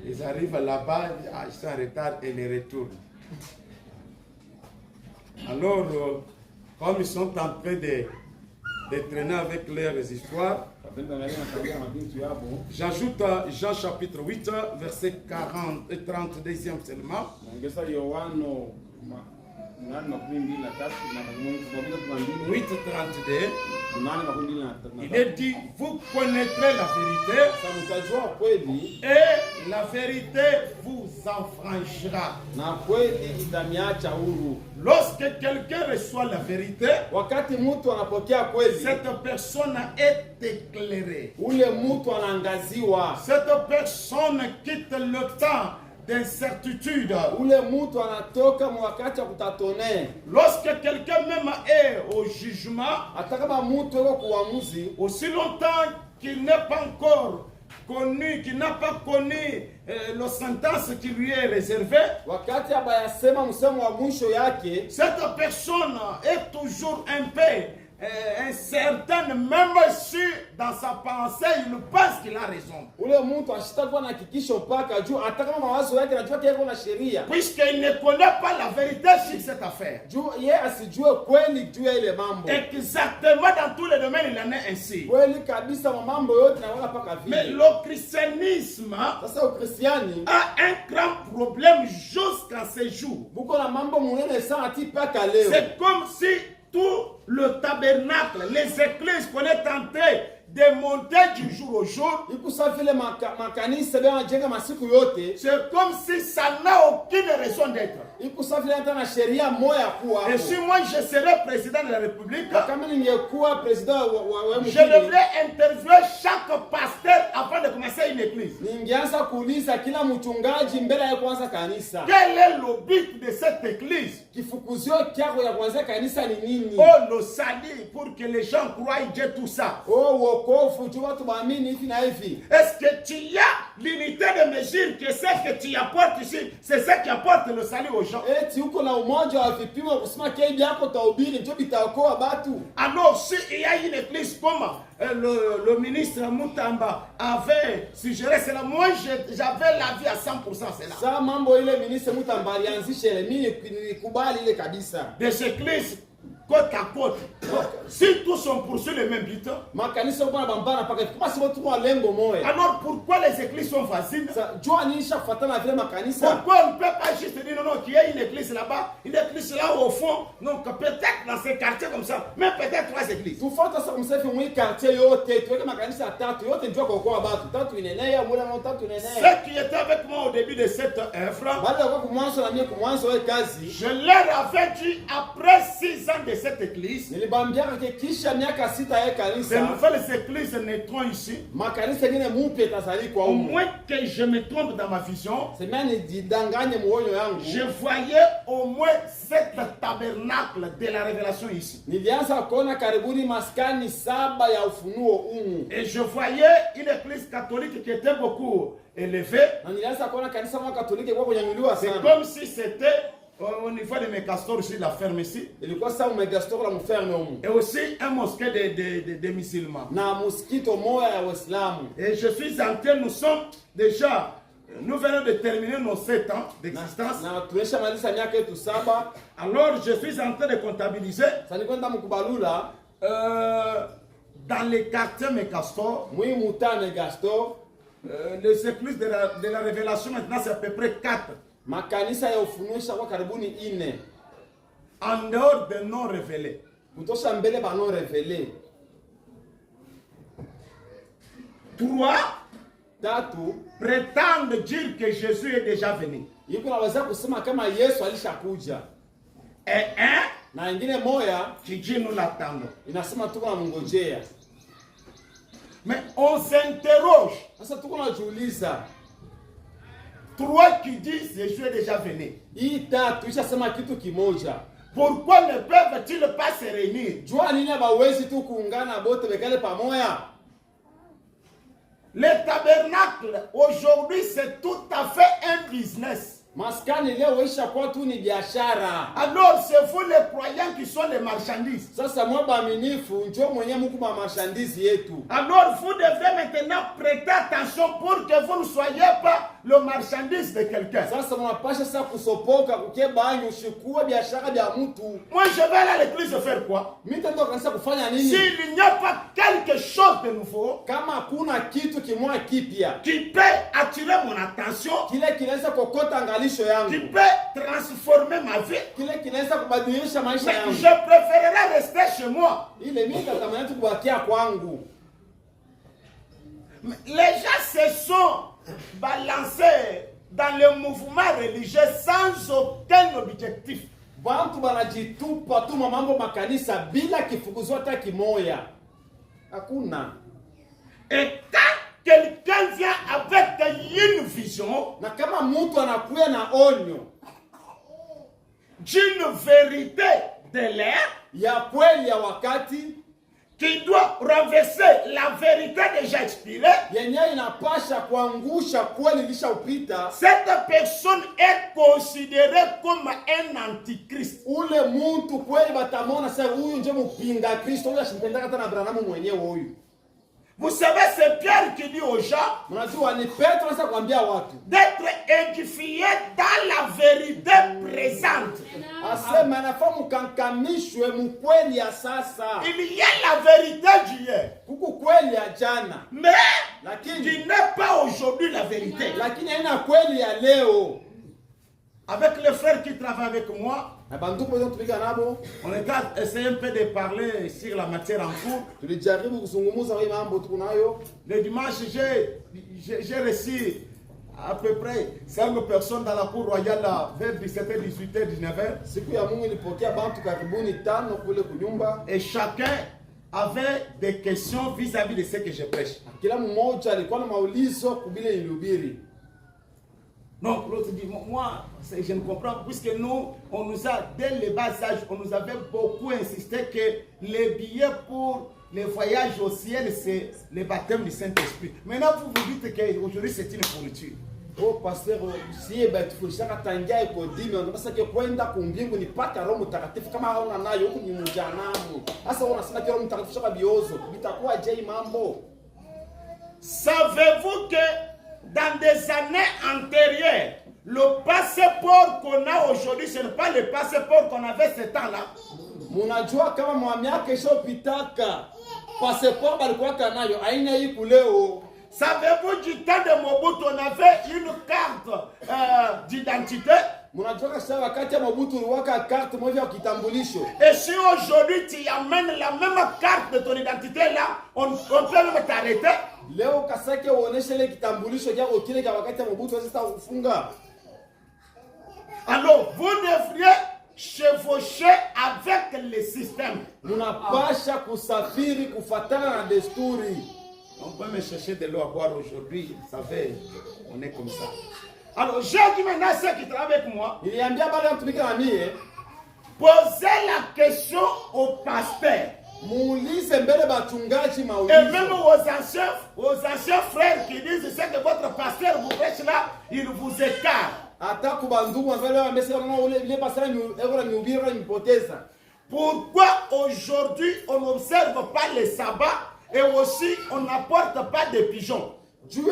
Ils arrivent là-bas, ils sont en retard et les retournent. Alors, comme ils sont en train de traîner avec leurs histoires, j'ajoute Jean chapitre 8, verset 40 et 32e seulement. 8:32. Il est dit, vous connaîtrez la vérité et la vérité vous affranchira. Lorsque quelqu'un reçoit la vérité, cette personne est éclairée. Cette personne quitte le temps d'incertitude. Lorsque quelqu'un même est au jugement, aussi longtemps qu'il n'est pas encore connu, qu'il n'a pas connu la sentence qui lui est réservée, cette personne est toujours un peu incertaine, même si dans sa pensée il pense qu'il a raison. Puisqu'il ne connaît pas la vérité sur cette affaire. Exactement dans tous les domaines il en est ainsi. Mais le christianisme a un grand problème jusqu'à ce jour. C'est comme si tout le tabernacle, les églises qu'on est en train de monter du jour au jour, c'est comme si ça n'a aucune raison d'être. Et si moi je serais président de la République, je devrais interviewer chaque pasteur avant de commencer une église. Quel est le but de cette église? Oh, le salut, pour que les gens croient Dieu, tout ça. Est-ce que tu as l'unité de mesure que ce que tu apportes ici, c'est ce qui apporte le salut aux gens? Alors, s'il y a une église comme le ministre Moutamba avait suggéré cela, moi j'avais l'avis à 100% cela. Des églises côte à côte, si tous sont poursuivis le même but, alors pourquoi les églises sont faciles? Pourquoi on ne peut pas juste dire non, qu'il y a une église là-bas, une église là au fond, donc peut-être dans ces quartiers comme ça, mais peut-être 3 églises. Ceux qui étaient avec moi au début de cette œuvre, je leur avais dit après 6 ans de cette église, de nouvelles églises naîtront ici. Au moins que je me trompe dans ma vision, je voyais au moins 7 tabernacles de la révélation ici. Et je voyais une église catholique qui était beaucoup élevée. C'est comme si c'était au niveau de mes castors ici, la ferme ici. Et aussi un mosquée de musulmans. Et je suis en train, nous venons de terminer nos 7 ans d'existence. Alors je suis en train de comptabiliser dans les quartiers mes castors. Les églises de la révélation maintenant c'est à peu près 4. En dehors des non révélés. 3 prétendent dire que Jésus est déjà venu. Et 1 qui dit nous l'attendons. Mais on s'interroge. 3 qui disent Jésus est déjà venu. Pourquoi ne peuvent-ils pas se réunir? Les tabernacles, aujourd'hui, c'est tout à fait un business. Maskani leo isha kwa tu ni biashara. Alors c'est vous les croyants qui sont les marchandises. Sasa mwa baaminifu njoo mwenye mko ma marchandise yetu. Alors vous devrez maintenant prêter attention pour que vous ne soyez pas le marchandise de quelqu'un. Sasa mnapasha sasa kusopoka kukebanyo ushikue biashara bya mtu. Moi je vais aller à l'église faire quoi? Mimi tendo kanisa kufanya nini? S'il n'y a pas quelque chose de nouveau, kama kuna kitu kimwa kipya qui peut attirer mon attention, kile kinaweza kokota angalisho yangu, qui peut transformer ma vie, kile kinaweza kubadilisha maisha yangu, je préférerais rester chez moi. Ile mimi natamani tu kubakia kwangu. Les gens se sont balancés dans le mouvement religieux sans aucun objectif. Bantu banajitupa tu mambo makanisa bila kifukuzwa hata kimoya. Hakuna. Et quand quelqu'un vient avec une vision, na kama mtu anakuya na onyo d'une vérité de l'air, ya kweli ya wakati, qui doit renverser la vérité déjà expirée, yenye inapasha kuangusha kweli lishaupita, cette personne est considérée comme un antichrist. Ule mtu kweli batamona sasa huyu nje mpinga Kristo, huyu ashimpendaka hata na Abrahamu mwenyewe huyu. Vous savez, c'est Pierre qui dit aux gens d'être édifiés dans la vérité présente. Il y a la vérité d'hier, mais qui n'est pas aujourd'hui la vérité. Avec les frères qui travaillent avec moi, on est essayé un peu de parler sur la matière en cours. Le dimanche, j'ai reçu à peu près 5 personnes dans la cour royale vers 17h, 18h, 19h. Et chacun avait des questions vis-à-vis de ce que je prêche. Non, l'autre dit, moi, je ne comprends pas, puisque nous, on nous a, dès le bas âge, on nous avait beaucoup insisté que les billets pour les voyages au ciel, c'est le baptême du Saint-Esprit. Maintenant, vous vous dites qu'aujourd'hui, c'est une pourriture. Oh, pasteur, si tufundishaka tangia iko dimi, unataka ke kwenda kumbingu ni pata Roho Mtakatifu kama hauna nayo huku ni mjanamu. Sasa unasema ke Roho Mtakatifu shaka biozo, bitakuwa je mambo? Savez-vous que dans des années antérieures, le passeport qu'on a aujourd'hui, ce n'est pas le passeport qu'on avait ce temps-là. Munajua kama mwamiaka ishopitaka passeport balikuwa kanayo aina hii kuleo. Savez-vous du temps de Mobutu, on avait une carte d'identité. Munajua kasa wakati ya Mobutu uliwaka carte moja ya kitambulisho. Et si aujourd'hui tu amènes la même carte de ton identité là, on peut même t'arrêter. Leo kasake uoneshe ile kitambulisho yako kile kwa wakati ya Mobutu wasita kufunga. Alors, vous devriez chevaucher avec le système. Munapasha kusafiri kufatana na desturi. On peut me chercher de l'eau à boire aujourd'hui, vous savez, on est comme ça. Alors, j'ai dit maintenant à ceux qui travaillent avec moi, posez la question au pasteur. Et même aux anciens frères qui disent c'est que votre pasteur vous prêche là, il vous écarte. Pourquoi aujourd'hui on n'observe pas les sabbats et aussi on n'apporte pas de pigeons? C'était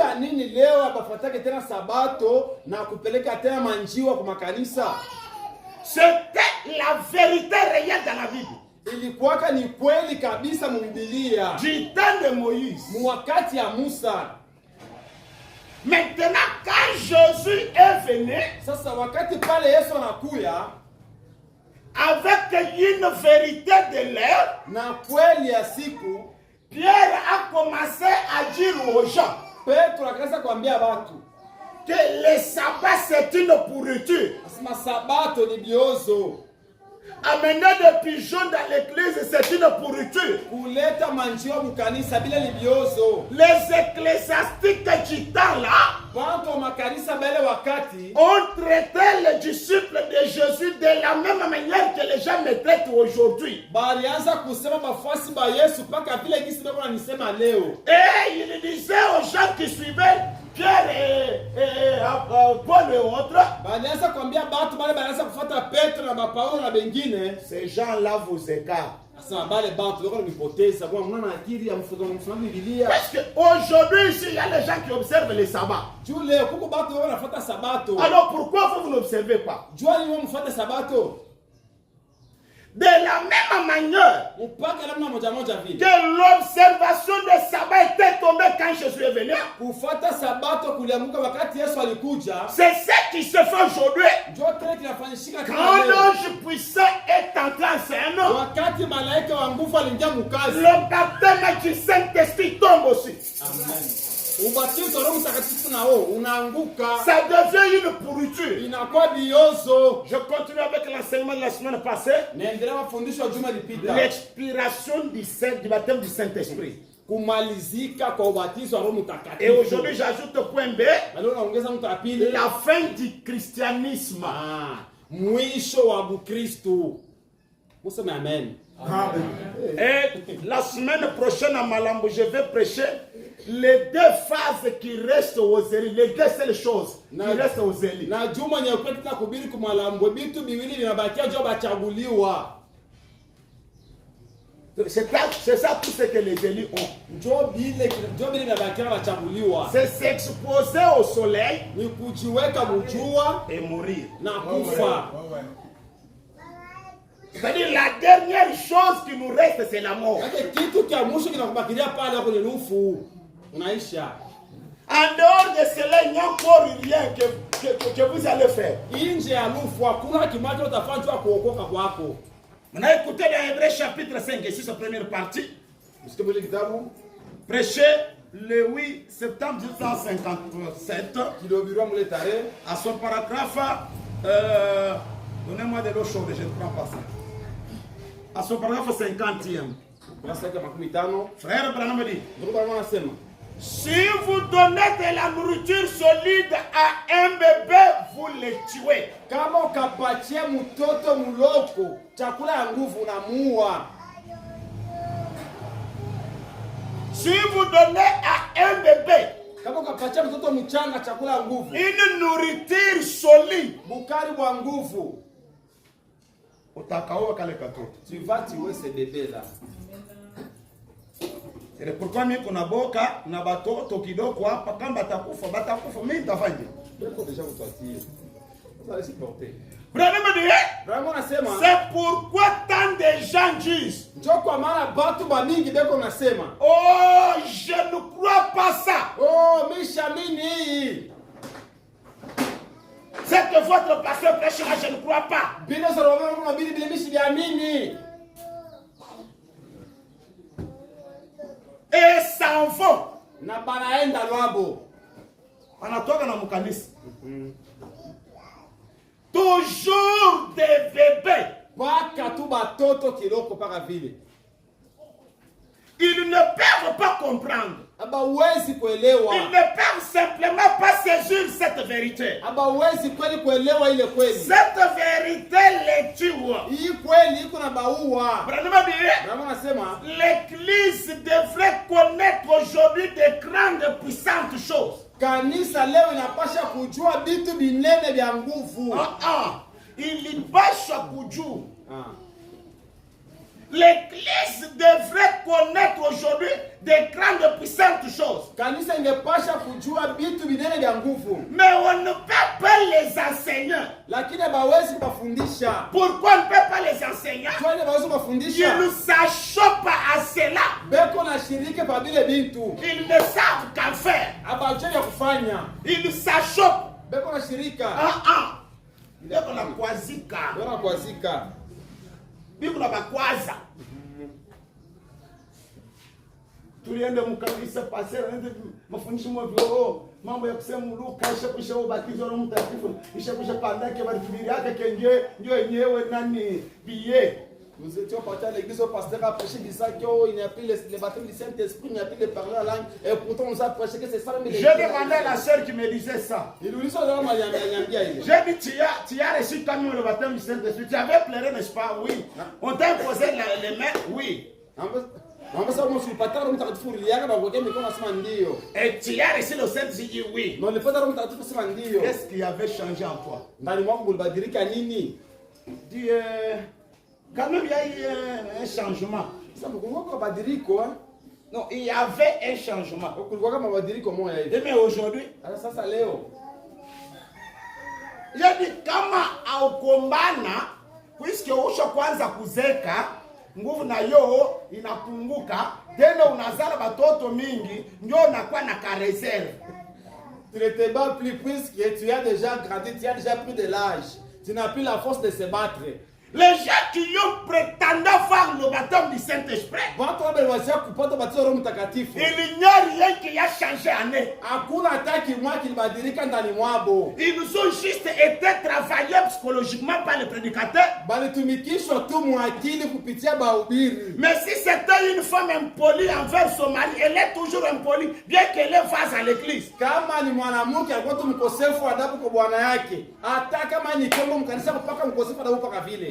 la vérité réelle dans la Bible. Du temps de Moïse. Maintenant, quand Jésus est venu, avec une vérité de l'air, Pierre a commencé à dire aux gens que le sabbat c'est une pourriture. Amener des pigeons dans l'église, c'est une pourriture. Les ecclésiastiques du temps là ont traité les disciples de Jésus de la même manière que les gens me traitent aujourd'hui. Et il disait aux gens qui suivaient Pierre et Paul et autres. Balianza kuambia batu bale balianza kufuata Petro na Paulo na bengine. Ces gens-là vous écartent. Sasa bale batu wako nipoteza kwa mnaona akili ya mfunzo Biblia. Parce que aujourd'hui ici il y a les gens qui observent les sabbats. Jule kuko batu wako nafuata sabato. Alors pourquoi vous n'observez pas? Jua ni wao mfuata sabato. De la même manière que l'observation des sabbats était tombée quand Jésus est venu, c'est ce qui se fait aujourd'hui. Quand l'ange puissant est entré en scène, le baptême du Saint-Esprit tombe aussi. Amen. Ça devient une pourriture. Je continue avec l'enseignement de la semaine passée. L'expiration du baptême du Saint-Esprit. Et aujourd'hui j'ajoute au point B, la fin du christianisme. Amen. Et la semaine prochaine à Malambo, je vais prêcher les deux phases qui restent aux élites, les deux seules choses qui restent aux élites. C'est ça tout ce que les élites ont. C'est s'exposer au soleil et mourir. C'est-à-dire la dernière chose qui nous reste, c'est la mort. En dehors de cela, il n'y a encore rien que vous allez faire. On a écouté dans Hébreux chapitre 5 et 6, la première partie. Prêché le 8 septembre 1957. À son paragraphe, donnez-moi de l'eau chaude, je ne prends pas ça. À son paragraphe 50e. Frère Branham dit, si vous donnez de la nourriture solide à un bébé, vous le tuez. Si vous donnez à un bébé une nourriture solide, tu vas tuer ce bébé là. C'est pourquoi nous avons boka na batoto kidoko hapa kama batakufa mimi nitafanya. C'est pourquoi tant de gens disent, oh, je ne crois pas ça. Oh, mishamini. C'est que votre pasteur prêche, je ne crois pas. Et s'en vont. Toujours des bébés. Ils ne peuvent pas comprendre. Ils ne peuvent simplement pas saisir cette vérité. Cette vérité les tue. L'Église devrait connaître aujourd'hui de grandes puissantes choses. Il pasha kujua. L'Église devrait connaître aujourd'hui des grandes puissantes choses. Mais on ne peut pas les enseigner. Pourquoi on ne peut pas les enseigner? Ils ne s'achoppent pas à cela. Ils ne savent qu'en faire. Ils s'achoppent. Tulienda mkanisa pasera mafundisho mwa mambo ya kusema Luka ishakusha ubatizo na mtakatifu ishakusha pandake barikibiri yake kenje ndio yenyewe nani biye. Nous étions partis à l'église, au pasteur a prêché, disant qu'il n'y a plus le baptême du Saint-Esprit, il n'y a plus de parler en langue, et pourtant on nous a prêché que c'est ça. J'ai demandé à la sœur qui me disait ça. J'ai dit, tu as reçu quand même le baptême du Saint-Esprit, tu avais pleuré, n'est-ce pas? Oui. On t'a imposé les mains? Oui. Na sasa Roho ulipata Roho Mtakatifu uliaga na kuwekea mikono nasema ndio. Et tu as reçu le Saint-Esprit, dit oui. Na ulipata Roho Mtakatifu sema ndio. Qu'est-ce qui avait changé en toi? Ndani mwako ulibadilika nini? Dis, quand même il y a eu un changement. Sasa mkongoko badiliko Non, il y avait un changement. kulikuwa kama badiliko moja hivi. Mais aujourd'hui, Sasa leo yani kama aukombana puisque usho kwanza kuzeka nguvu na yo inapunguka tena unazala batoto mingi ndio unakuwa na ka reserve. Tu ne te bats plus puisque tu as déjà grandi, tu as déjà pris de l'âge. Tu n'as plus la force de se battre. Les gens qui ont prétendu faire le baptême du Saint-Esprit, il n'y a rien qui a changé en eux. Ils nous ont juste été travaillés psychologiquement par le prédicateur. Mais si c'était une femme impolie envers son mari, elle est toujours impolie, bien qu'elle est face à l'église.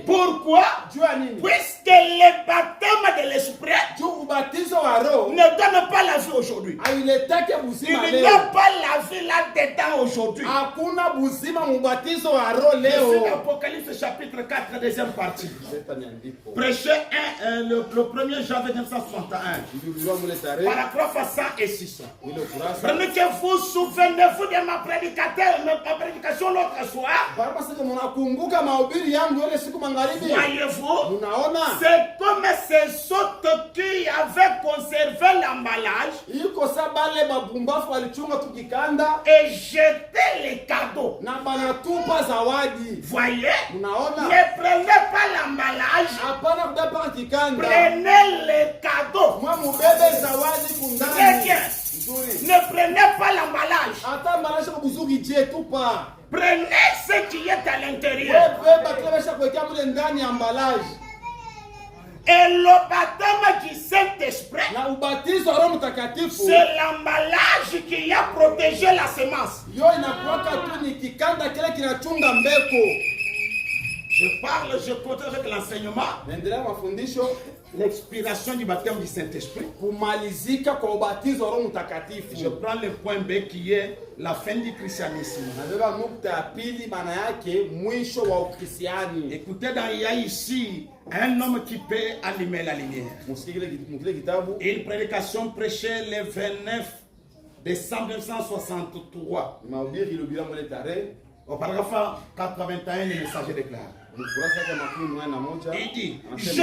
Pourquoi? Puisque le baptême de l'esprit ne donne pas la vie aujourd'hui. Il n'y a pas la vie là-dedans aujourd'hui. Apocalypse chapitre 4, deuxième partie. Prêcher le 1er janvier 1961. Paragraphe 100 et 600. Prenez que vous souvenez-vous de ma prédication l'autre soir. Voyez-vous, c'est comme ces autres qui avaient conservé l'emballage et jeté les cadeaux. Voyez, ne prenez pas l'emballage, prenez les cadeaux. Très bien. Ne prenez pas l'emballage. Prenez ce qui est à l'intérieur. Et le baptême du Saint-Esprit, c'est l'emballage qui a protégé la semence. Je protège avec l'enseignement. L'expiration du baptême du Saint-Esprit. Je prends le point B qui est la fin du christianisme. Écoutez, il y a ici un homme qui peut allumer la lumière. Une prédication prêchée le 29 décembre 1963. Au paragraphe 81, le messager déclare. Il dit, je suis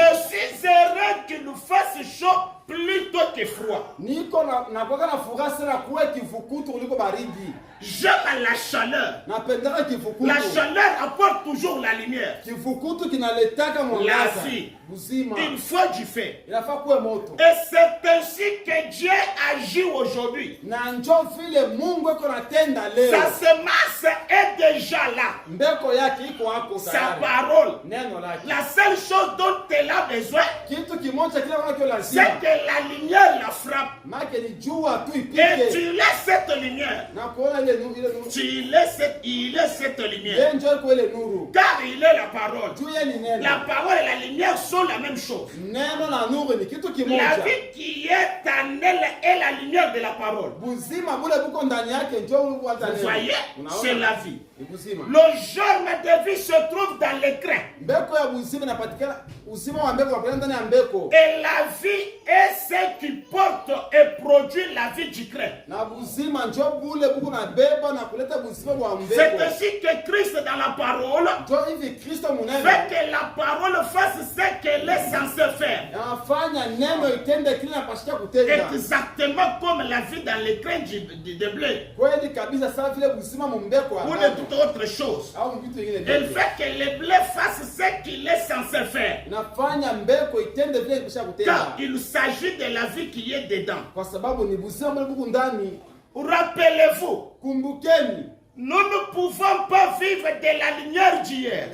heureux qu'il nous fasse chaud plutôt que froid. J'aime la chaleur. La chaleur apporte toujours la lumière. La vie. Il faut du feu. Et c'est ainsi que Dieu agit aujourd'hui. Sa semence est déjà là. Sa parole. La seule chose dont elle a besoin, c'est que la lumière la frappe. Et tu laisses cette lumière. Il est cette lumière. Car il est la parole. La parole et la lumière sont la même chose. La vie qui est en elle est la lumière de la parole. Vous voyez, c'est la vie. Le germe de vie se trouve dans l'écran. Et la vie est ce qui porte et produit la vie du craint. C'est ainsi que Christ dans la parole fait que la parole fasse ce qu'elle est censée faire. Exactement comme la vie dans l'écran de blé. Ou de toute autre chose. Elle fait que le blé fasse ce qu'il est censé faire. Car il s'agit de la vie qui est dedans. Rappelez-vous, nous ne pouvons pas vivre de la lumière d'hier.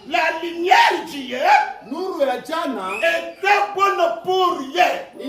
La lumière d'hier était bonne pour hier. Et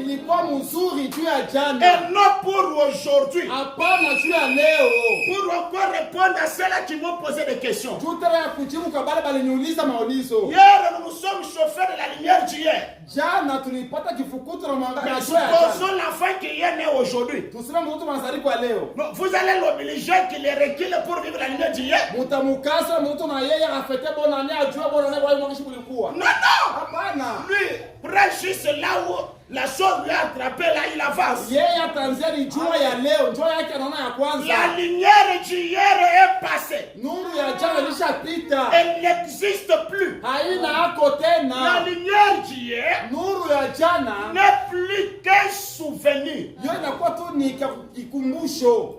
non pour aujourd'hui. Hapana juu ya leo. Pour encore répondre à ceux-là qui m'ont posé des questions. Tutara ya kujibu kwa bale baliniuliza maulizo. Hier, nous nous sommes chauffés de la lumière d'hier. Jana tulipata kifukuto na mwanga Mais na jua ya jana. supposons l'enfant qui est né aujourd'hui. Tuseme mtoto anazaliwa kwa leo. Vous allez l'obliger qu'il est recule pour vivre la lumière d'hier. Mutamukasa mtoto na yeye afete bona année ajue bona année kwa mwangishi kulikuwa. Non, non. Hapana. Lui, prend juste là où la chose lui a attrapé, là il avance. Yeye atanzia ni jua ya leo, njoo yake anaona ya kwanza. La lumière d'hier est passée. Nuru ya jana ilishapita. Elle n'existe plus. Haina hako La tena. lumière d'hier Nuru ya jana n'est plus qu'un souvenir. yo inakuwa tu ni kikumbusho.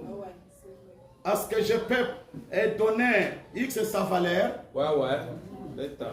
Est-ce que je peux donner X sa valeur? Ouais. Leta.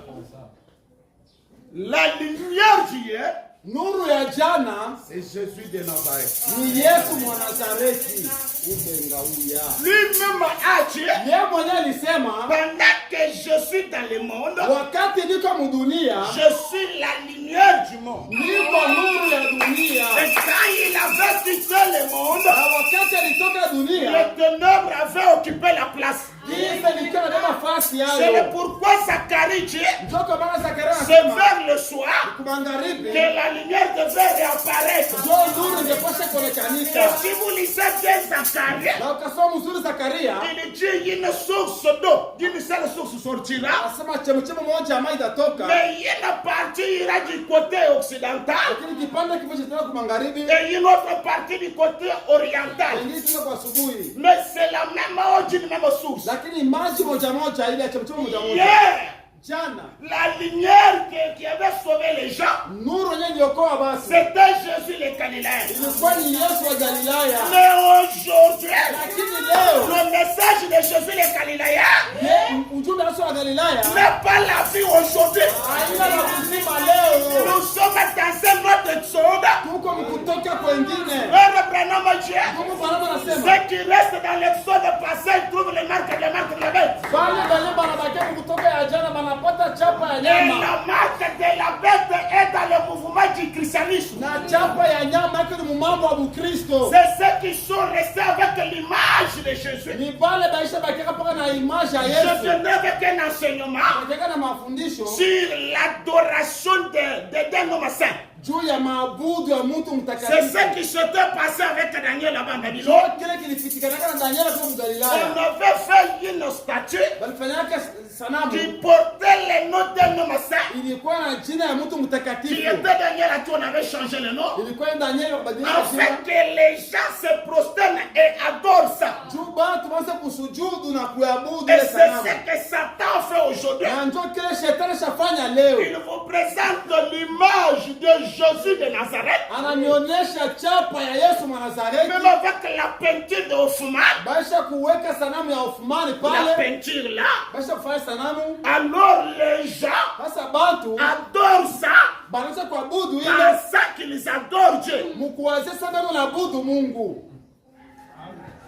La lumière d'hier, Nuru ya jana c'est Jésus de Nazareth. ni Yesu mwa Nazareti. Ubenga uya. Lui-même a dit, Yeye mwenyewe alisema pendant que je suis dans le monde, wakati niko mudunia je suis la lumière du monde. niko nuru ya dunia. Et quand il avait quitté le monde, Na wakati alitoka dunia les ténèbres avaient occupé la place. giza likiwa na nafasi C'est yayo. pourquoi Zacharie dit, Njoko maana Zakaria c'est anasema vers le soir kumagharibi que la lumière devait réapparaître. njoo nuru ingepasha Et kuonekanika. si vous lisez bien Zacharie, Na ukasoma mzuri Zakaria il dit une source d'eau, d'une seule source sortira, anasema chemchemo moja ya maji itatoka, mais une partie ira du côté occidental lakini kipande kimoja tena kwa magharibi, et une autre partie du côté oriental. ingine tena kwa asubuhi. Mais c'est la même eau d'une même source. Lakini maji moja moja ile ya chemchemo moja moja. Hier, Jana la lumière qui avait sauvé les gens, nuru yenyewe iliokoa basi c'était Jésus le Galiléen. ilikuwa ni Yesu wa Galilaya. Mais aujourd'hui, Lakini leo le message de Jésus le Galiléen ujumbe wa Yesu wa Galilaya n'est pas la vie aujourd'hui. haina la kuzima leo. Nous sommes dans un autre exode. Tuko mkutoka kwengine. Reprenons Dieu. Mungu Bwana anasema Ceux qui restent dans l'exode passé trouvent les marques de la bête. bale bale banabakia kutoka ya jana banapata chapa ya Et nyama. la marque de la bête est dans le mouvement du christianisme. Na chapa ya nyama yake ni mambo ya Ukristo. C'est ceux qui sont restés avec l'image de Jésus. Ni bale baisha bakia paka na image ya Je Yesu. venais avec un enseignement Bakia na mafundisho sur l'adoration d'un homme saint. juu ya maabudu ya mtu C'est mtakatifu. ce qui s'était passé avec Daniel là-bas en Babylone. Ndio kile kilifitikana na Daniela kwa On Galilaya. avait fait une statue Balifanyaka sanamu qui portait le nom d'un homme saint. ilikuwa na jina ya mtu Qui mtakatifu. était Daniel, à qui on avait changé le nom. Ilikuwa ni Daniela kubadilisha Afin jina. que les gens se prosternent et adorent ça. Juu batu banza kusujudu na kuabudu Et ile c'est sanamu. ce que Satan fait aujourd'hui. Na ndio kile shetani shafanya leo. Il vous présente l'image de Jésus de Nazareth, Ananionyesha chapa ya Yesu mwa Nazareti. même avec la peinture de Hoffman. Baisha kuweka sanamu ya Hoffmani La pale. peinture là. Baisha kufanya sanamu. Alors les gens Sasa bantu adorent ça, banaanza kuabudu ile pensant qu'ils adorent Dieu. mkuwazia sana naabudu Mungu.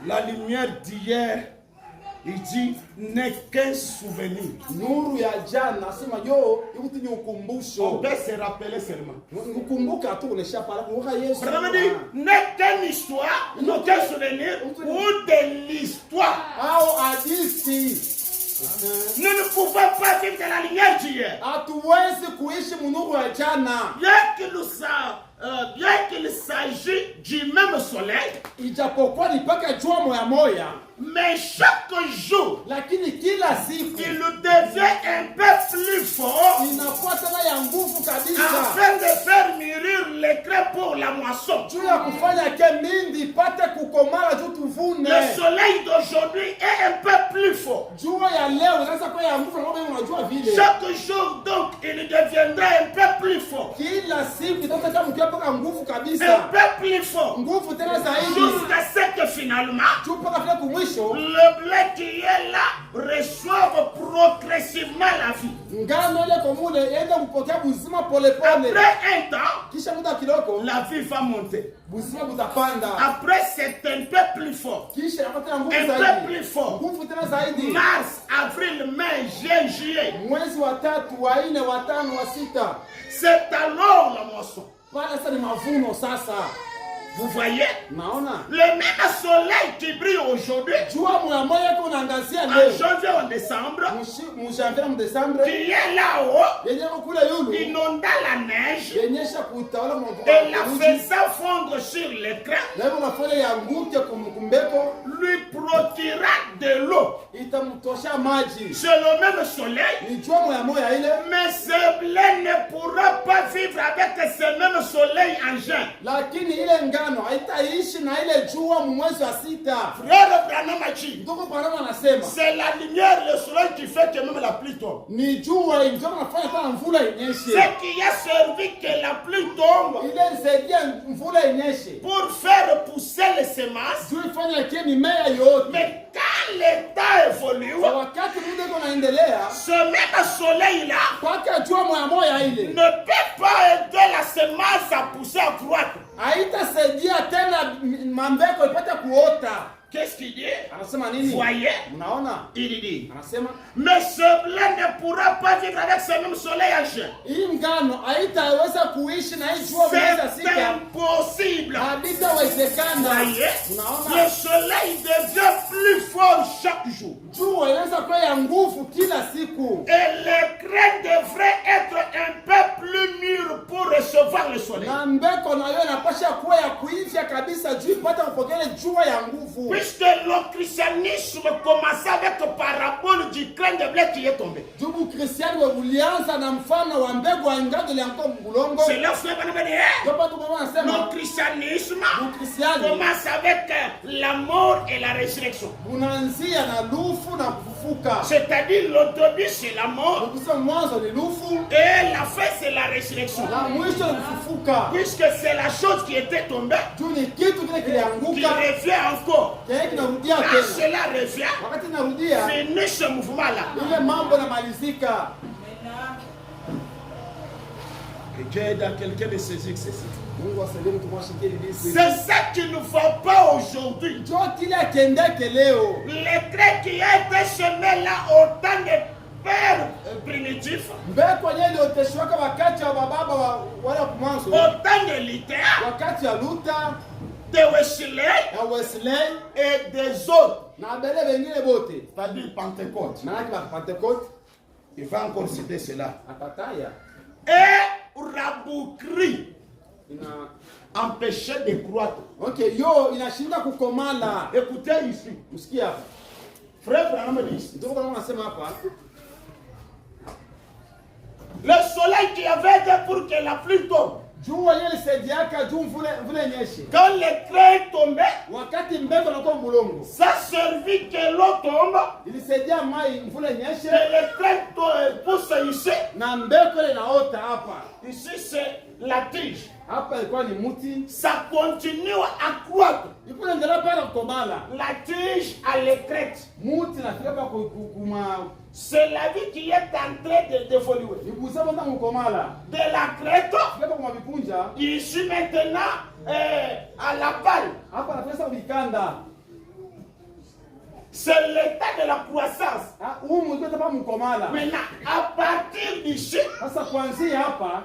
La lumière d'hier, il dit, n'est qu'un souvenir. Nuru ya jana nasema yo ikuti ni On ukumbusho. peut se rappeler seulement. Ukumbuka tu unesha pala kumbuka Yesu. Vraiment dit, n'est qu'une histoire, non qu'un souvenir, ou de l'histoire. Au hadithi. Nous ne pouvons pas vivre dans la lumière d'hier. Hatuwezi kuishi munuru ya jana. Bien qu'il s'agit du même soleil, Ijapokuwa ni paka jua moya moya. mais chaque jour, Lakini kila siku il devient un peu plus fort inakuwa tena ya nguvu kabisa. afin de faire mûrir les grains pour la moisson. Juu ya kufanya ke mindi ipate kukomala juu tuvune. Le soleil d'aujourd'hui est un peu plus fort. Jua ya leo sasa kwa ya nguvu na wewe unajua vile. Chaque jour, donc, il deviendra un peu plus fort. Kila siku itataka mkia paka nguvu Un kabisa. peu plus fort. Nguvu tena zaidi. Jusqu'à ce que finalement, Juu paka vile kumwisho le blé qui est là reçoive progressivement la vie. ngano ile komune yende kupokea buzima pole pole. Après un temps, Kisha muda kiloko la vie va monter. buzima butapanda. Après, c'est un peu plus fort. Kisha yapata nguvu Un peu zaidi. plus fort. Nguvu tena zaidi. Mars, avril, mai, juin, juillet. Mwezi wa 3, wa 4, wa 5, wa 6. C'est alors la moisson. Pale sasa ni mavuno sasa. Vous voyez? Naona. Le même soleil qui brille aujourd'hui, Jua moya kunangazia en leo. janvier, en décembre, Mu janvier mu décembre. qui est là-haut, Yenye kule yulu. inondant la neige Yenyesha kutawala et la faisant fondre sur l'écran, Leo nafanya yanguke kumbeko. lui procurera de l'eau. Itamtosha maji. C'est le même soleil, Ni jua moya ile. mais ce blé ne pourra pas vivre avec ce même soleil en juin. Lakini ile ngano haitaishi na ile jua mwezi wa sita. Frère Branham a dit, Ndugu Branham anasema c'est la lumière, le soleil qui fait que même la pluie tombe. ni jua ndio nafanya hata mvula inyeshe. Ce qui a servi que la pluie tombe Ile nisaidia mvula inyeshe. pour faire pousser les semences. Jua ifanya ke mimea yote. Mais quand le temps évolue, Kwa wakati muda unaendelea, ce même soleil-là paka jua moya ile ne peut pas aider la semence à pousser, à croître. haitasaidia tena mambeko ipate kuota. Qu'est-ce qu'il dit? Anasema nini? Voyez, Unaona? il dit, Anasema mais ce blé ne pourra pas vivre avec ce même soleil en juin. hii ngano haitaweza kuishi na hii jua mwezi wa C'est sita. impossible. Habitawezekana. Voyez, Unaona? le soleil devient plus fort chaque jour. Jua inaweza kuwa ya nguvu kila siku. Et les graines devraient être un peu plus mûres pour recevoir le soleil. Na mbeko nayo inapasha kuwa ya kuivya kabisa juu ipate kupokea jua ya nguvu. Puisque le christianisme commençait avec la parabole du grain de blé qui est tombé. Jubu Kristiani ulianza na mfano wa mbegu ya ngano ilianguka mbulongo. C'est là frère Branham dit, Ndio tumeona anasema le christianisme Ukristiani commence avec la mort et la résurrection. unaanzia na lufu na kufufuka. C'est-à-dire le début c'est la mort Ukisema mwanzo ni lufu et la fin c'est la résurrection. na mwisho ni kufufuka. Puisque c'est la chose qui était tombée Juu ni kitu kile qui kilianguka revient encore. kile kinarudia Quand tena. cela revient, Wakati narudia finit ce mouvement-là. ile mambo namalizika. Que Dieu aide à quelqu'un de saisir ceci. Mungu asaidie mtu mwashikie bidii. C'est ça qui ne va pas aujourd'hui. Njoo kile akiendeke leo. Les traits qui a été semés là au temps des pères primitifs, Mbeko yenyewe ilioteshwaka wakati wa bababa wale wa mwanzo. au temps de Luther, Wakati ya Luther de Wesley na Wesley et des autres, na bele wengine bote. c'est-à-dire Pentecôte. Maana kwa Pentecote Il va encore citer cela. atataya Et Raboukri ina empêchait de croître. okay, yo inashinda kukomala. Écoutez ici. Msikia hapa. Frère Branham dit, Ndio kama unasema hapa. le soleil qui avait été pour que la pluie tombe. Jua ile lisaidiaka juu mvule nyeshe. Quand les grains tombaient, Wakati mbeko nakuwa mbulongo. ça servit que l'eau tombe Ilisaidia mai mvule nyeshe et les grains poussent ici. na mbeko ile naota hapa. Ici, c'est la tige. Hapa ilikuwa ni muti. Ça continue à croître. Ilikuwa inaendelea pale kukomala. La tige à l'écrète. Muti nafika pa kuma C'est la vie qui est en train d'évoluer. nikusema ndio kukomala. De la crête, Fika kwa vipunja. ici maintenant, à la balle. Hapa nafesa vikanda. C'est l'état de la croissance. Huu mtu hapa mkomala. Maintenant, à partir d'ici, Sasa kuanzia hapa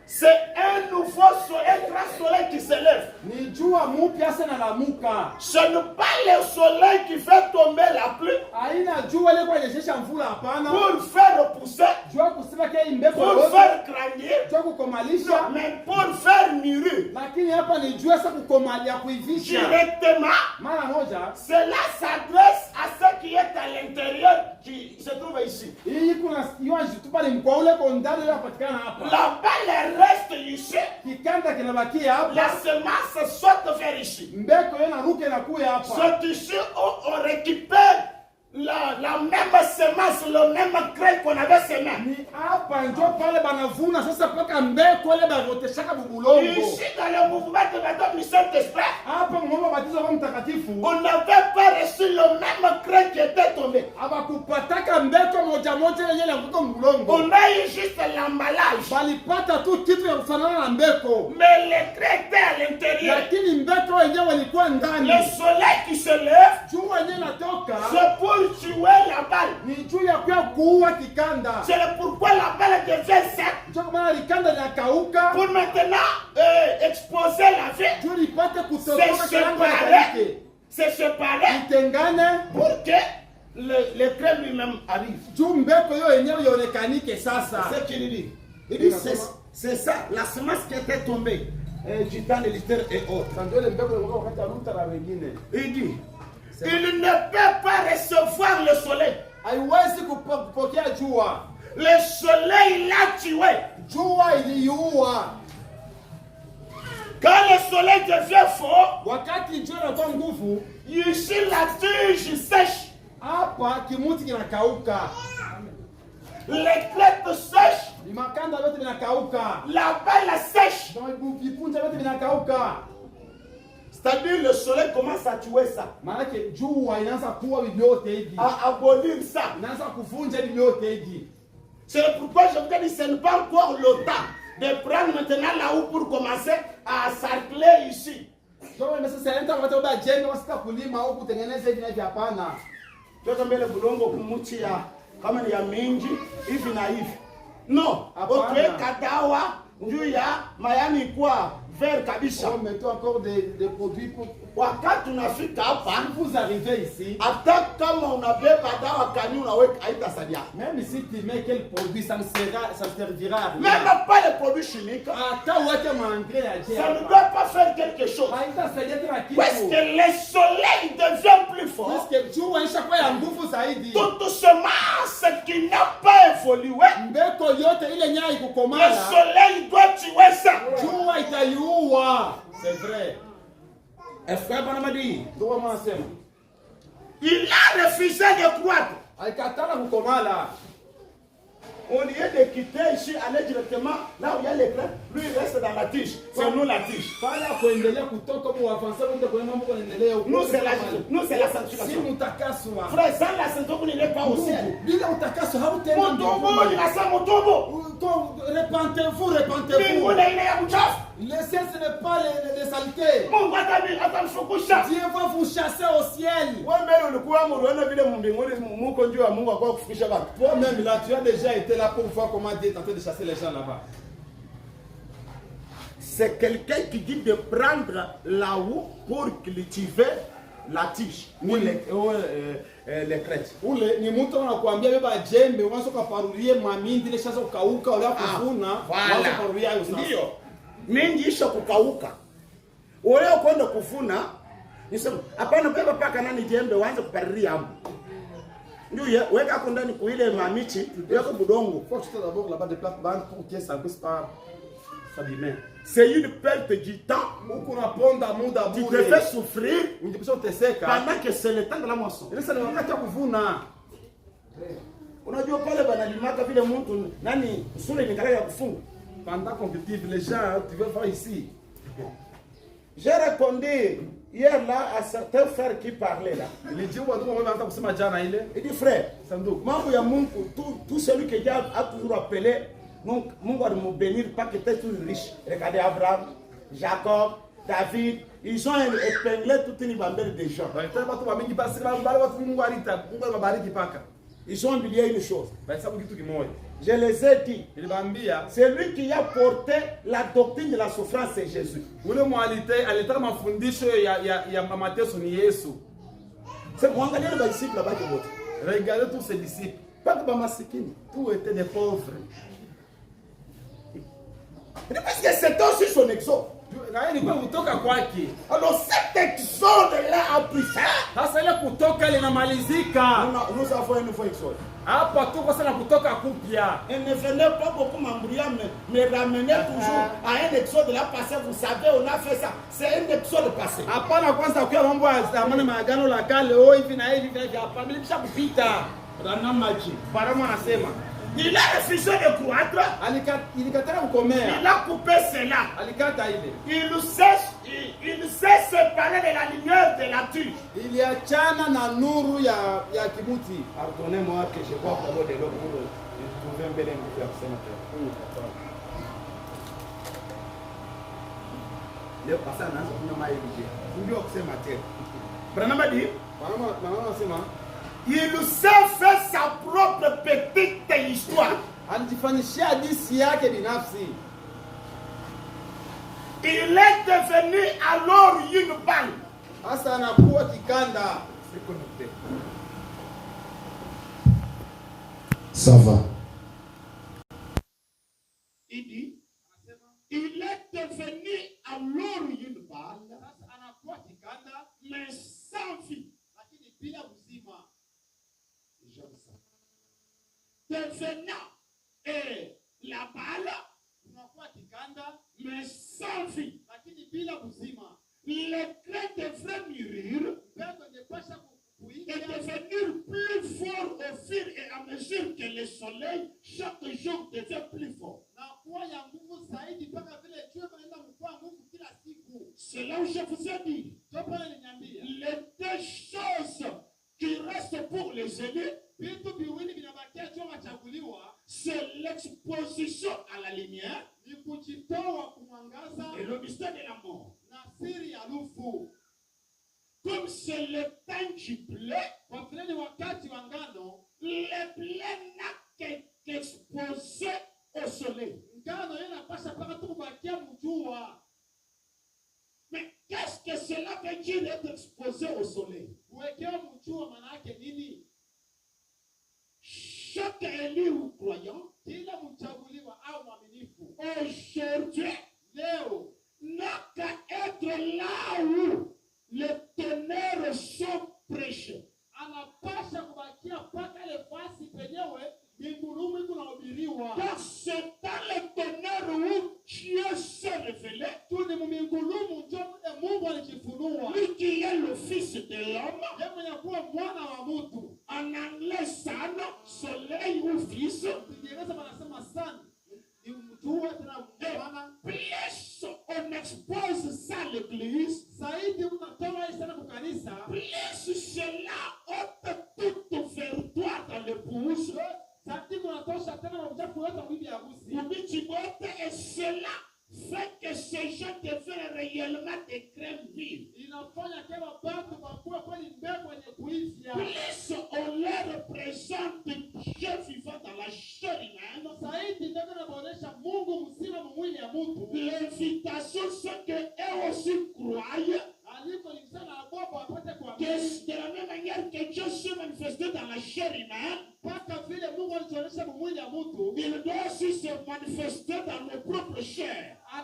c'est un nouveau soleil, un grand soleil qui se lève. ni jua mupya sana lamuka. Ce n'est pas le soleil qui fait tomber la pluie Haina jua ile kwa nyeshesha mvula hapana. pour faire pousser, Jua kusema ke mbeko pour yote. faire grandir, Jua kukomalisha. mais pour faire mûrir. Lakini hapa ni jua sasa kukomalia kuivisha. Directement, Mara moja cela s'adresse à ce qui est à l'intérieur qui se trouve ici. hii kuna yua jitupa ni mkwa ule kondani ile patikana hapa. La balle reste ici, Kikanda kinabakia hapa. la semence saute vers ici. Mbeko yeye naruke na kuya hapa. C'est ici où on récupère la même semence, le même grain qu'on avait semé. Ni hapa ndio pale banavuna sasa paka mbeko ile baroteshaka bubulongo. Ici, dans le mouvement de Madame du Saint-Esprit, Hapa mmoja batizo wa mtakatifu. on n'avait pas reçu le même grain qui était tombé. Abakupataka mbeko moja moja yenye inakutoka mbulongo. On a eu juste l'emballage. Balipata tu kitu ya kufanana na mbeko. Mais le grain était à l'intérieur. Lakini mbeko yenyewe ilikuwa ndani. Le soleil qui se lève, Jua yenyewe inatoka c'est pour pour tuer la balle. Ni juu ya kuua kikanda. C'est pourquoi la balle devient sec. Ndio maana likanda linakauka. Pour maintenant exposer la vie. Juu lipate kutoka kalanga yake. C'est séparé. Itengane pour que le crème lui-même arrive. Juu mbeko yo yenyewe ionekanike sasa. C'est ce qu'il dit. Il dit c'est ça, la semence qui était tombée du temps de l'hiver et autres. Il dit, il ne peut pas recevoir le soleil. Le soleil l'a tué. Quand le soleil devient fort, ici la tige sèche. Les crêpes sèches. La balle sèche. C'est-à-dire le soleil commence à tuer ça. À abolir ça. C'est pourquoi je vous dis, ce n'est pas encore le temps de prendre maintenant là où pour commencer à sarcler ici. Kama ni ya mingi hivi na hivi. No, okay, kadawa njuu ya mayani kwa vert kabisa. On met encore des produits pour wakati unafika hapa, vous arrivez ici, hata kama unabeba dawa kani unaweka haitasaidia. Même si tu mets quel produit, ça ne servira à rien. Même pas les produits chimiques. Ça ne doit pas faire quelque chose. Parce que le soleil devient plus fort. Toute semence qui n'a pas évolué, le soleil doit tuer ça. C'est vrai. Il a refusé de croître. Au lieu de quitter ici, aller directement là où il y a les crêpes, lui il reste dans la tige. C'est nous la tige. Nous c'est la sanctification. Frère, sans la sanctification, il n'est pas au ciel. Repentez-vous. Le ciel, ce n'est pas les saletés. Dieu va vous chasser au ciel. Toi-même, là, tu as déjà été là pour voir comment Dieu est en train de chasser les gens là-bas. C'est quelqu'un qui dit de prendre la houe pour cultiver la tige ou les crêtes. Ni mtu anakuambia beba jembe uanze kuparulia mamindi ile shasa ukauka wala kuvuna uanze kuparulia hiyo sasa. Ndio. Mingi isha kukauka. Wewe kwenda kuvuna, nisema hapana beba paka nani jembe uanze kupalilia hapo. Ndio weka hapo ndani kwa ile mamichi, weka budongo. Faut que tu d'abord là-bas de plate-bande pour que ça puisse pas s'abîmer. C'est une perte du temps. Tu te fais souffrir pendant que c'est le temps de la moisson. Unajua pale banalimaka vile mtu nani sura imekala ya kufunga. Pendant qu'on cultive les gens, tu veux voir ici. J'ai répondu hier là à certains frères qui parlaient là. Il dit frère, mambo ya Mungu, tout celui que Dieu a toujours appelé, Mungu va nous bénir, pas que tu es tout riche. Regardez Abraham, Jacob, David, ils ont épinglé toute une bambelle de gens. Ils ont oublié une chose. Je les ai dit. C'est lui qui a porté la doctrine de la souffrance, c'est Jésus. C'est moi qui les disciples là-bas. Regardez tous ces disciples. Tous étaient des pauvres. Parce que c'est aussi son exode. Alors cet exode-là a pris ça. Nous avons un nouveau exode. Et ne venez pas beaucoup m'embrouiller, mais ramener toujours à un exode là passé. Vous savez, on a fait ça. C'est un exode passé. Il a refusé de croître. Il a coupé cela. Il s'est séparé de la lumière de la tige. Pardonnez-moi que je vois comment de l'eau pour trouver un bel Il s'est fait sa propre petite histoire. Anajifanyishia hadithi yake binafsi. Il est devenu alors une balle. Sasa anakuwa kikanda. C'est connecté. Ça va. Il dit, il est devenu alors une balle, mais sans vie. J'aime ça. Devenant la balle, mais sans vie. Les grains devraient mûrir et devenir plus forts au fur et à mesure que le soleil chaque jour devient plus fort. C'est là où je vous ai dit. Les deux choses qui restent pour les élus, c'est l'exposition à la lumière et le mystère de la mort. Comme c'est le temps du blé, le blé n'a qu'exposé au soleil. Mais qu'est-ce que cela veut dire d'être exposé au soleil? Chaque élu ou croyant, aujourd'hui, n'a qu'à être là où les ténèbres sont prêchés. Car c'est dans les ténèbres où Dieu s'est révélé. Lui qui est le Fils de l'homme. En anglais, son soleil ou fils. Plus on expose ça à l'église, plus cela ôte toute verdoire dans l'épouse. Et cela fait que ces gens deviennent réellement des crèmes vives. Plus on leur représente Dieu vivant dans la chair humaine, l'invitation c'est qu'eux aussi croient que de la même manière que Dieu s'est manifesté dans la chair humaine, il doit aussi se manifester dans nos propres chairs. Et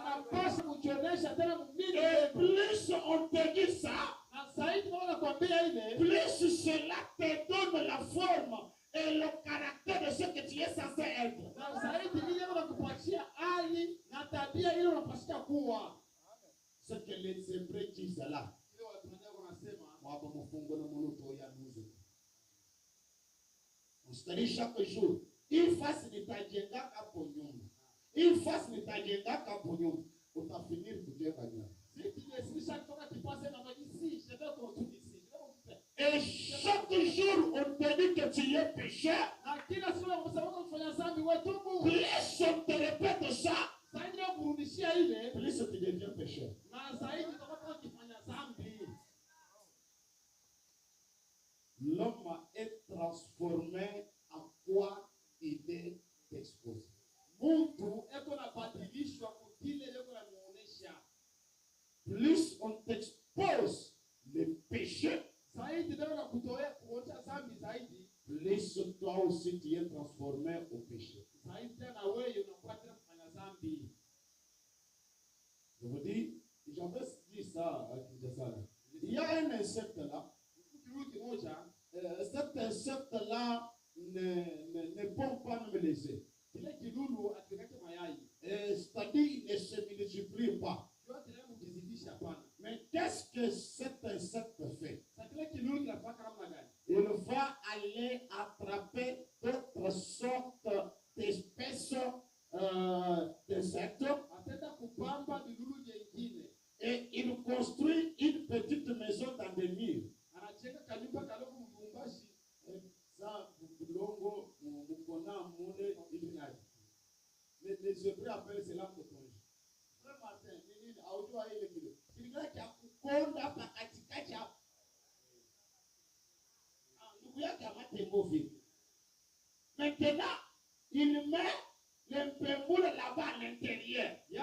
plus on te dit ça, plus cela te donne la forme et le caractère de ce que tu es censé être. Ce que les Hébreux disent là. On se dit chaque jour, il fasse nitajenga kapo nyumba. Il fasse nitajenga kapo nyumba. On va finir pour Dieu gagner. Et chaque jour, on te dit que tu es pécheur. Plus on te répète ça, plus tu deviens pécheur. L'homme est transformé en quoi il est exposé. Plus on t'expose le péché, plus toi aussi tu es transformé au péché. Je vous dis, j'avais dit ça à Kinshasa. Il y a un insecte là. Cet insecte-là ne pond pas même les œufs. C'est-à-dire il ne se multiplie pas. Mais qu'est-ce que cet insecte fait? Il va aller attraper d'autres sortes d'espèces d'insectes et il construit une petite maison dans des murs. Les Hébreux appellent cela cotonge. est mauvais. Maintenant, il met l'impémoule là-bas à l'intérieur. Et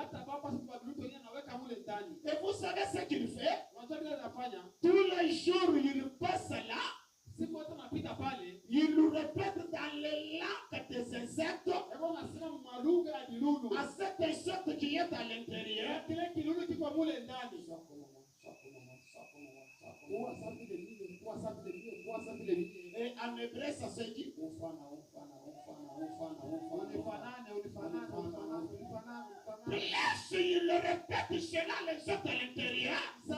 vous savez ce qu'il fait? Tous les jours, il passe là. Il nous répète dans les langues des insectes à cet insecte qui est à l'intérieur. Et en hébreu, ça se dit plus il répète cela, les autres à l'intérieur, plus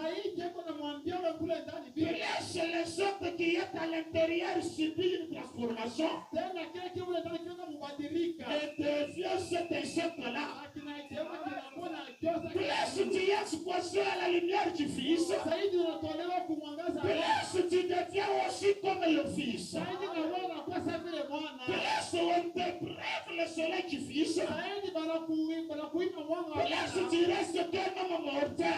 les autres qui est à l'intérieur subit une transformation et devient cet insecte-là. Plus tu es exposé à la lumière du Fils, plus tu deviens aussi comme le Fils. Plus on te brève le soleil du Fils, plus tu restes qu'un homme mortel.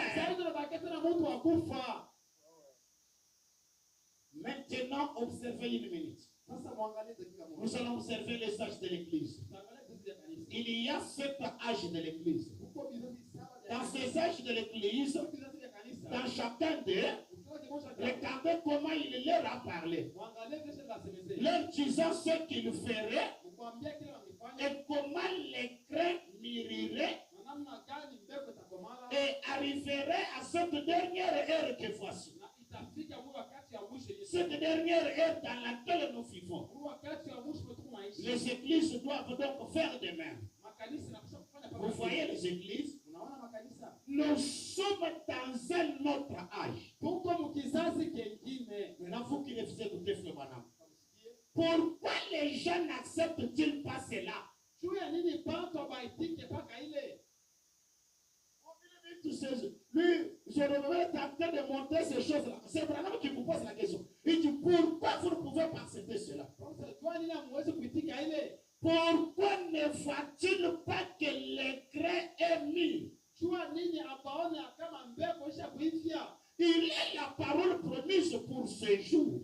Maintenant, observez une minute. Nous allons observer les âges de l'Église. Il y a 7 âges de l'Église. Dans ces âges de l'Église, dans chacun d'eux, regardez comment il leur a parlé. Leur disant ce qu'il ferait et comment les craintes mûriraient et arriverait à cette dernière heure que voici. Cette dernière heure dans laquelle nous vivons. Les églises doivent donc faire de même. Vous voyez les églises? Nous sommes dans un autre âge. Maintenant, vous qui les écoutez, frère Branham. Pourquoi les gens n'acceptent-ils pas cela? Lui, je devrais tenter de monter ces choses-là. C'est vraiment qui vous pose la question. Il dit, pourquoi vous ne pouvez pas accepter cela? Pourquoi ne voit-il pas que les craies est mis? Il est la parole promise pour ce jour.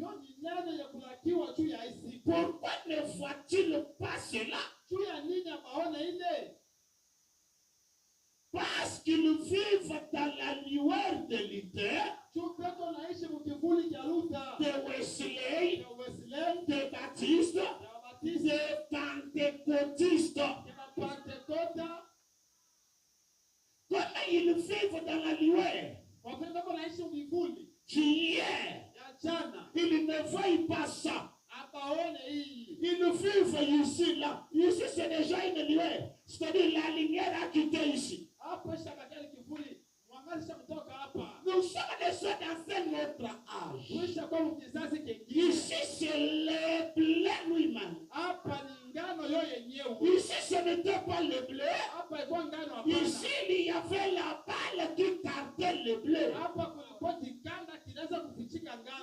Pourquoi ne voit-il pas cela? Parce qu'ils vivent dans la lueur de Luther, de Wesley, de Baptiste, de Pentecôtiste. Comment ils vivent dans la lueur? Hier, ils ne voient pas ça. Ils vivent ici, là. Ici, c'est déjà une lueur. C'est-à-dire la lumière a quitté ici. Nous sommes déjà dans un autre âge. Ici, c'est le blé lui-même. Ici, ce n'était pas le blé. Ici, il y avait la balle qui gardait le blé.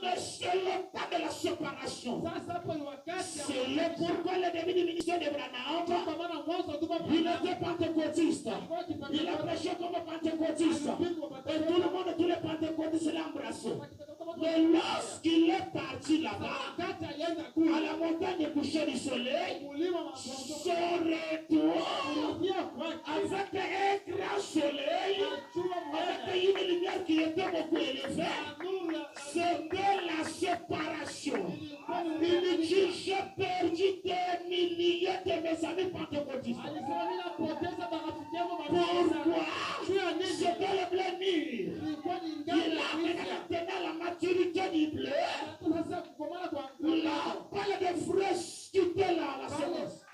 Mais c'est le temps de la séparation. C'est le pourquoi le début du ministère de Branham, il était pentecôtiste. Il a prêché comme pentecôtiste. Et tout le monde, tous les pentecôtistes l'ont embrassé. Mais lorsqu'il est parti là-bas, à la montagne du coucher du soleil, son retour avec un grand soleil, avec une lumière qui était beaucoup élevée, c'était la séparation. Il dit, j'ai perdu des milliers de mes amis pentecôtistes. Pourquoi? C'était le blé mûr. Il a maintenant la maturité du blé. La balle de fraîche qui était là, la semence.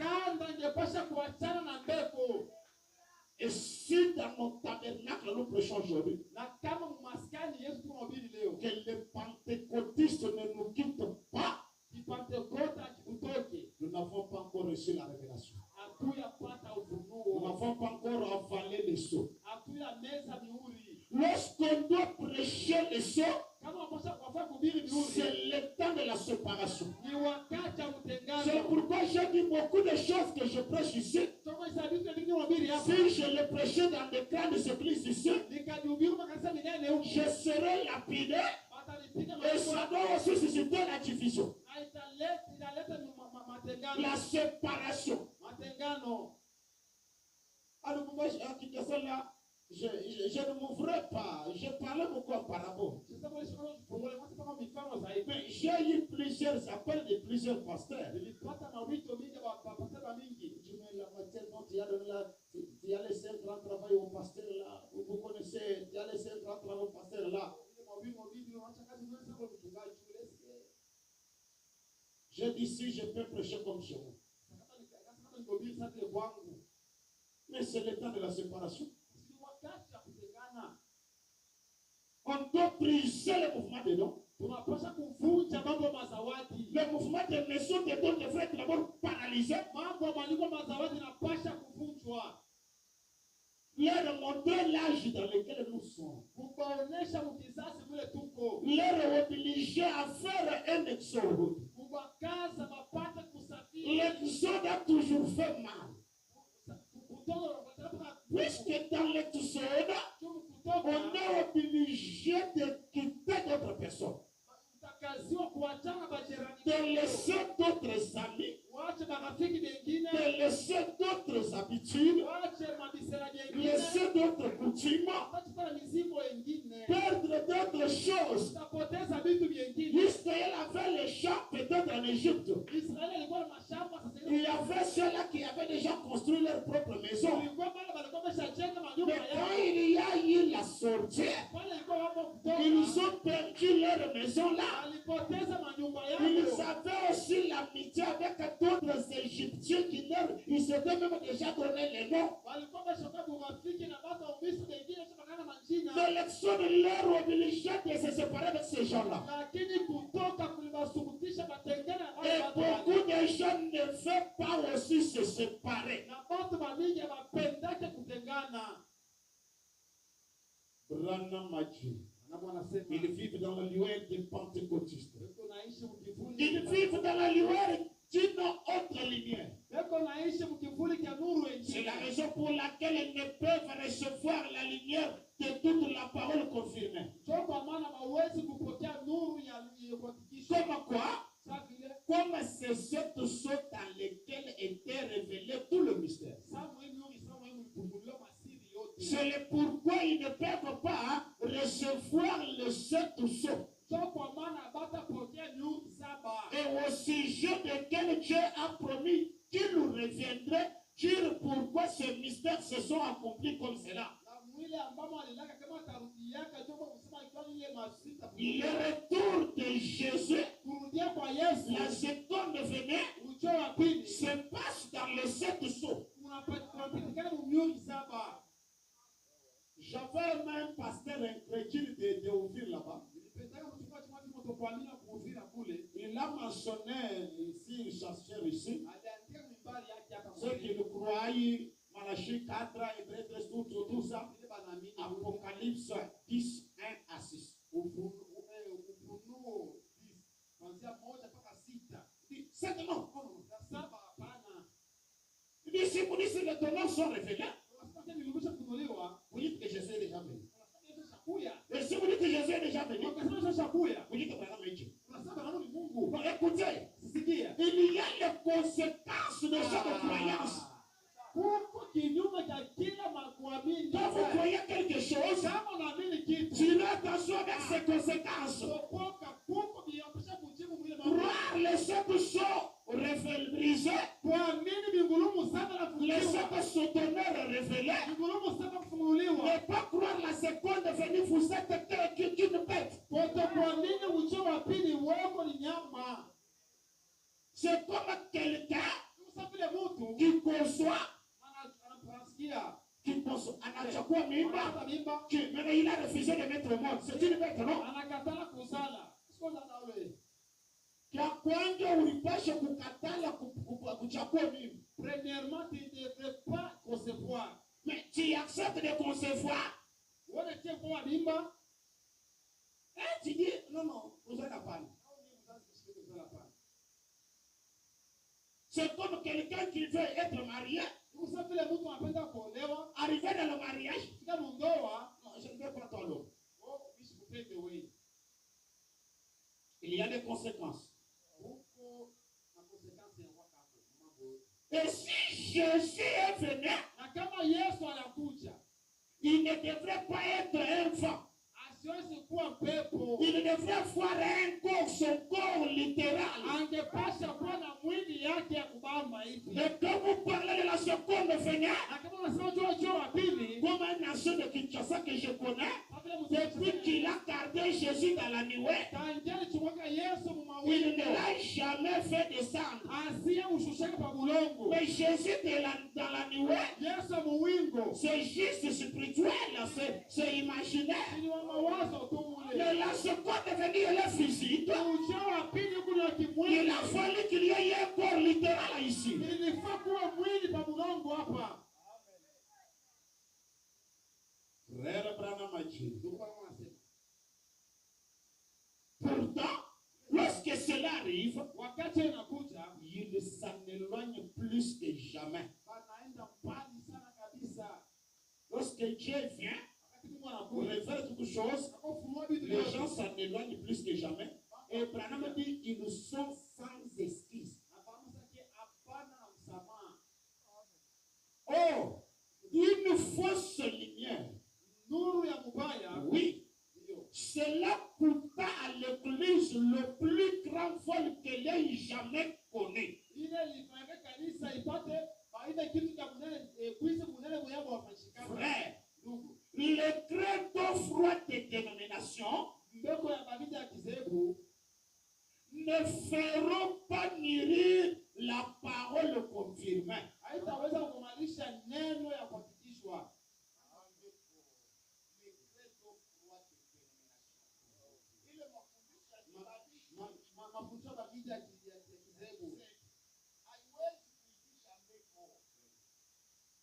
Et si dans mon tabernacle nous prêchons aujourd'hui, que les pentecôtistes ne nous quittent pas, nous n'avons pas encore reçu la révélation. Nous n'avons pas encore avalé les seaux. Lorsqu'on doit prêcher les seaux, c'est le temps de la séparation. C'est pourquoi j'ai dit beaucoup de choses que je prêche ici. Si je les prêchais dans des grandes églises ici, je serai lapidé et ça doit aussi susciter la division. La séparation. Matengano. Alors moi, là, je ne m'ouvrais pas. Je parlais beaucoup en parabole. Mais j'ai eu plusieurs appels de plusieurs pasteurs. Je mets la matière dont tu as laissé un grand travail au pasteur là. Vous connaissez, tu as laissé un grand travail au pasteur là. J'ai dit si je peux prêcher comme chez vous. Mais c'est le temps de la séparation. On doit briser le mouvement de dons. Le mouvement de maison de dons devrait être d'abord paralysé. Leur montrer l'âge dans lequel nous sommes. Leur obliger à faire un exode. L'exode a toujours fait mal. Puisque dans l'exode, on est obligé de quitter d'autres personnes. De laisser d'autres amis. De laisser d'autres habitudes. Laisser d'autres coutumes. Perdre d'autres choses. Israël avait les champs peut-être en Égypte. Il y avait ceux-là qui avaient déjà construit leur propre maison. Mais quand il y a eu la sortie, ils ont perdu leur maison là. Ils avaient aussi l'amitié avec d'autres Égyptiens qui ils s'étaient même déjà donné les noms. Mais l'exode leur obligeait de se séparer de ces gens-là. Et beaucoup de gens ne veulent pas aussi se séparer. Branham Maji. Ils vivent dans la lueur des pentecôtistes. Ils vivent dans la lueur d'une autre lumière. C'est la raison pour laquelle ils ne peuvent recevoir la lumière de toute la parole confirmée. Comme quoi? Comme c'est cette sorte dans laquelle était révélé tout le mystère. C'est le pourquoi ils ne peuvent pas recevoir le sept sceaux. Et au sujet desquels Dieu a promis qu'il nous reviendrait, dire pourquoi ces mystères se sont accomplis comme cela. Le retour de Jésus, la seconde venue, se passe dans les sept sceaux. J'avais même un pasteur incrédule de ouvrir là-bas. Il a mentionné ici, une chasseur ici, ceux qui nous croyaient, Malachie 4, Hébreux 13, tout ça, Apocalypse 10, 1 à 6. C'est non. Il dit, si vous dites que les noms sont révélés, vous dites que Jésus est déjà venu. Et si vous dites que Jésus est déjà venu, vous dites que Branham est Dieu. Bon, écoutez, il y a les conséquences de cette croyance. Quand vous croyez quelque chose, tu mets attention avec ses conséquences. Croire les sept sceaux brisés, les sept sceaux d'honneur révélés, ne pas croire la seconde venue, vous êtes qu'une bête. C'est comme quelqu'un qui conçoit, anachukua mimba, mais il a refusé de mettre au monde. C'est une bête, non? Premièrement, tu ne devrais pas concevoir. Mais tu acceptes de concevoir. Et tu dis, non, vous êtes à panne. C'est comme quelqu'un qui veut être marié. Arrivé dans le mariage. Non, je ne veux pas ton lot. Il y a des conséquences. Et si Jésus est venu, na kama Yesu anakuja, il ne devrait pas être un vent. asiwezi kuwa pepo. Il devrait avoir un corps, son corps littéral. Angepasha kuwa na mwili yake ya kubamba hivi. Et quand vous parlez de la seconde venue, Na kama unasema ujio wa pili, comme un nation de Kinshasa que je connais, depuis qu'il a gardé Jésus dans la nuée, tangia chumwaka Yesu il mumawili, ne l'a jamais fait descendre. asiye ushushaka pa bulongo. Mais Jésus dans la nuée, Yesu muwingo, c'est juste spirituel, c'est imaginaire. ni wa mawazo tu ule. Mais la seconde venue, elle est physique. Ujio wa pili kuna Il kimwili. a fallu qu'il y ait un corps littéral ici. Ilifaa kuwa mwili pa bulongo hapa. Frère Branham a dit. Ndugu wanasema, Pourtant, lorsque cela arrive, wakati inakuja, il s'en éloigne plus que jamais. wanaenda mbali sana kabisa. Lorsque Dieu vient Wakati Mungu pour anakuja, révéler quelque chose, anapofunua vitu les vyote, gens s'en éloignent plus que jamais. Et Branham dit ils sont sans excuse. anafahamu sasa hapana na msamaha. Oh, une fausse lumière. Nuru ya mubaya, Oui, ndio cela coûta à l'église le plus grand vol qu'elle ait jamais connu. ile ilifanya kanisa ipate faida kitu cha munene, kuisi munene muyabo wafanyikana. Frère, Ndugu, les très froides des dénominations mbeko ya baridi ya kizebu ne feront pas mûrir la parole confirmée. haitaweza kumalisha neno ya kuhakikishwa. Mafundisho ya baridi ya kizebu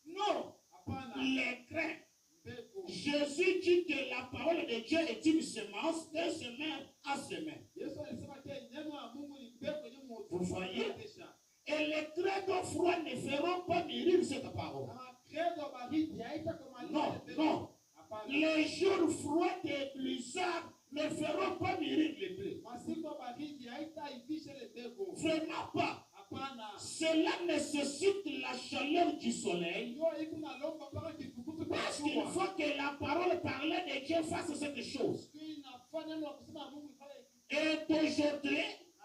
Non, hapana. les craints. Mbeko, Jésus dit que la parole de Dieu est une semence de semaine à semaine. Yesu alisema ke neno ya Mungu ni mbeko yenye Vous voyez? kuotesha. Et les très froids ne feront pas mûrir cette parole. Na credo baridi haitakumalisha Non, mbeko. non. Hapana. Les jours froids et blizzards ne feront pas mûrir les blés. Masiku ya baridi haitaivisha ile mbeko. Vraiment pas. Hapana. Cela nécessite la chaleur du soleil. Ndio iko na lomba mpaka kifukutu Parce qu'il kwa faut que la parole parlée de Dieu fasse cette chose. inafanya neno la kusema Mungu ifanye. Et aujourd'hui,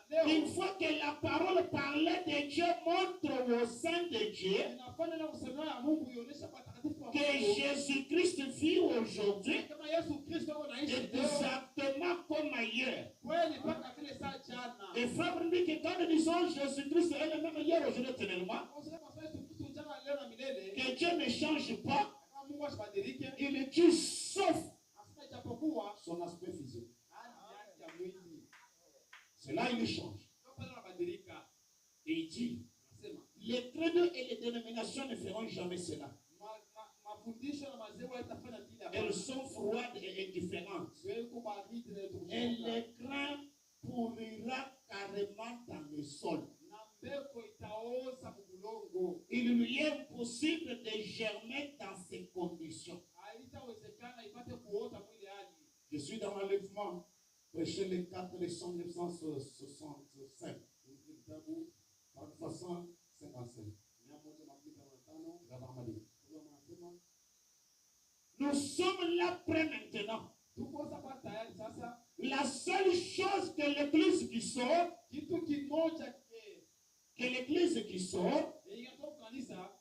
Na il leo faut que la parole parlée de Dieu montre au sein de Dieu inafanya neno kusema ya Mungu ionyesha kwa takatifu wa que Mungu. Jésus-Christ vit aujourd'hui Kama Yesu Kristo anaishi leo exactement comme ailleurs. kweli mpaka vile saa jana. Et frère me dit que quand nous disons Jésus-Christ est le même hier, aujourd'hui, éternellement, Usema kwa Yesu Kristo jana leo na milele. que Dieu ne change pas, Kama Mungu asibadilike, il dit sauf asema ijapokuwa son aspect physique. hali yake ya mwili Cela, il change. ndio pale anabadilika. Et il dit, Anasema les credos et les dénominations ne feront jamais cela. mafundisho na mazee haitafanya vile hapa. Elles sont froides et indifférentes. Siwezi baridi na Et tukushika. le grain pourrira carrément dans le sol. Na mbeko itaoza mubulongo. Il lui est impossible de germer dans ces conditions. Haitawezekana ipate kuota mwili hali. Je suis dans l'enlèvement, prêché le 4 décembre 1965, Kitabu 355. 155 Gabamadi. ndio wanasema Nous sommes là prêts maintenant. tuko sasa tayari sasa. La seule chose que l'église qui sort, Kitu kimoja inatoka kanisa,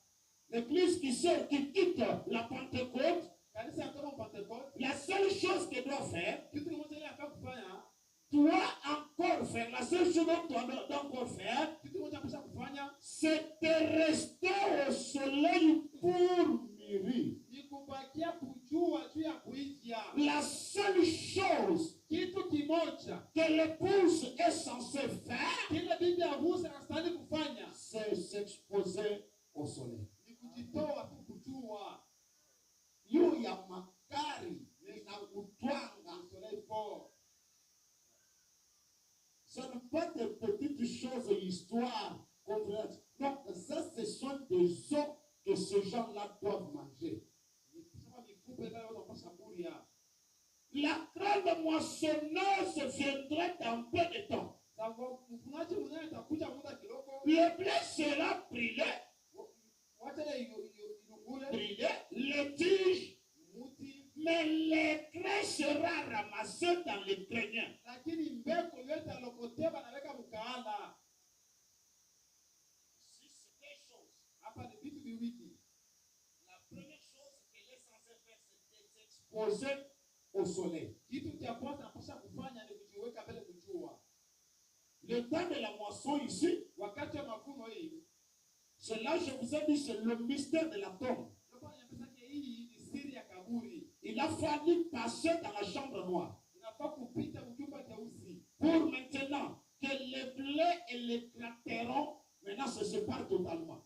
l'église qui sort, qui quitte la Pentecôte, kanisa kama Pentecoste, la seule chose qu'elle doit faire, kitu kimoja ile afaa kufanya, doit encore faire, la seule chose dont on doit encore faire, kitu kimoja apasha kufanya c'est de rester au soleil pour mûrir. ni kubakia kujua juu ya kuivya. La seule chose Kitu kimoja que l'épouse est censée faire, kile bibi harusi anastahili kufanya c'est s'exposer au soleil. ni kujitoa tu kujua Yu ya makari na kutwanga. soleil fort. Ce n'est pas des petites choses, histoires, controverses. Non, ça, ce sont des os que ces gens-là doivent manger. Ni kusema mifupa ile watu wanapasha kulia. La grande moissonneuse viendrait dans peu de temps. Sababu mfunaji mwenyewe atakuja muda kidogo. Le blé sera brûler, les tiges, mais les craies sera ramassé dans les greniers. Si c'est des choses, la première chose qu'elle est censée faire, c'est s'exposer au soleil. Le temps de la moisson ici, c'est là, je vous ai dit, c'est le mystère de la tombe. Il a fallu passer dans la chambre noire pour maintenant que les blés et les cratérons maintenant se séparent totalement.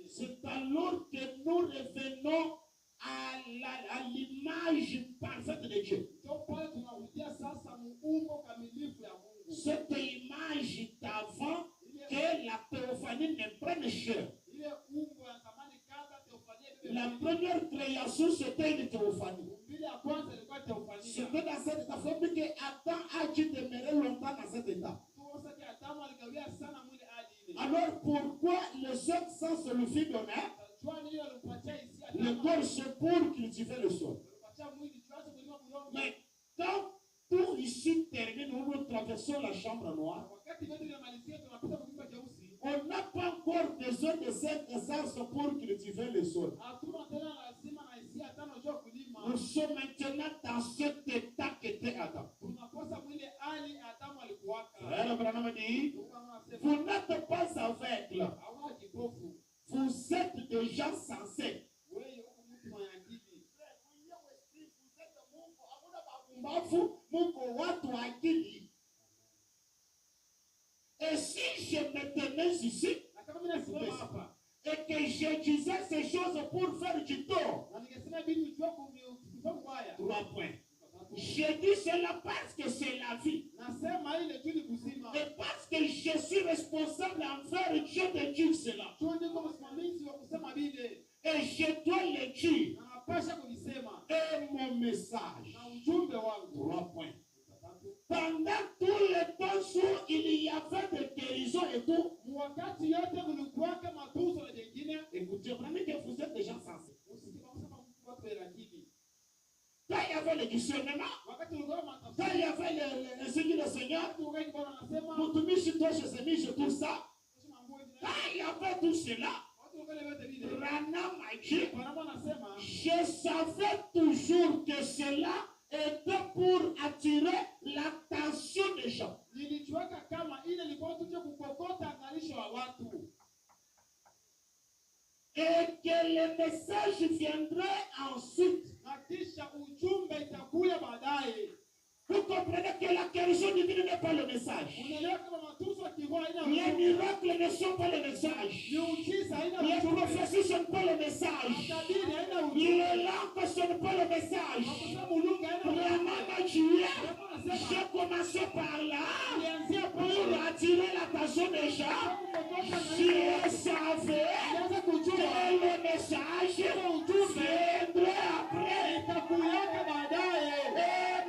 C'est alors que nous revenons à l'image parfaite de Dieu. Cette image d'avant que la théophanie ne prenne chair. La première création, c'était une théophanie. C'était dans cet état. Il faut dire que Adam a dû demeurer longtemps dans cet état. Alors pourquoi le seul sens se le fit donner? Le corps, c'est pour cultiver le sol. Mais quand tout ici termine, nous traversons la chambre noire. On n'a pas encore besoin de cette essence pour cultiver le sol. Nous sommes maintenant dans cet état qu'était Adam. Abraham dit, vous n'êtes pas aveugle. Vous êtes des gens sensés. Et si je me tenais ici et que je disais ces choses pour faire du tort, 3 points. Je dis cela parce que c'est la vie. Et parce que je suis responsable envers Dieu de dire cela. Et je dois le dire. Et mon message. 3 points. Pendant tout le temps où il y avait des guérisons et tout, écoutez, vraiment que vous êtes des gens sensés. Quand il y avait le discernement, quand il y avait le Seigneur, le Seigneur, tout ça, quand il y avait tout cela, Rana m'a dit, je savais toujours que cela était pour attirer l'attention des gens. Et que le message viendrait ensuite. Vous comprenez que la guérison divine n'est pas le message. Les miracles ne sont pas le message. Les prophéties ne sont pas le message. Les langues ne sont pas le message. La maman Dieu, j'ai commencé par là pour attirer l'attention des gens. Je savais que le message viendrait après. Et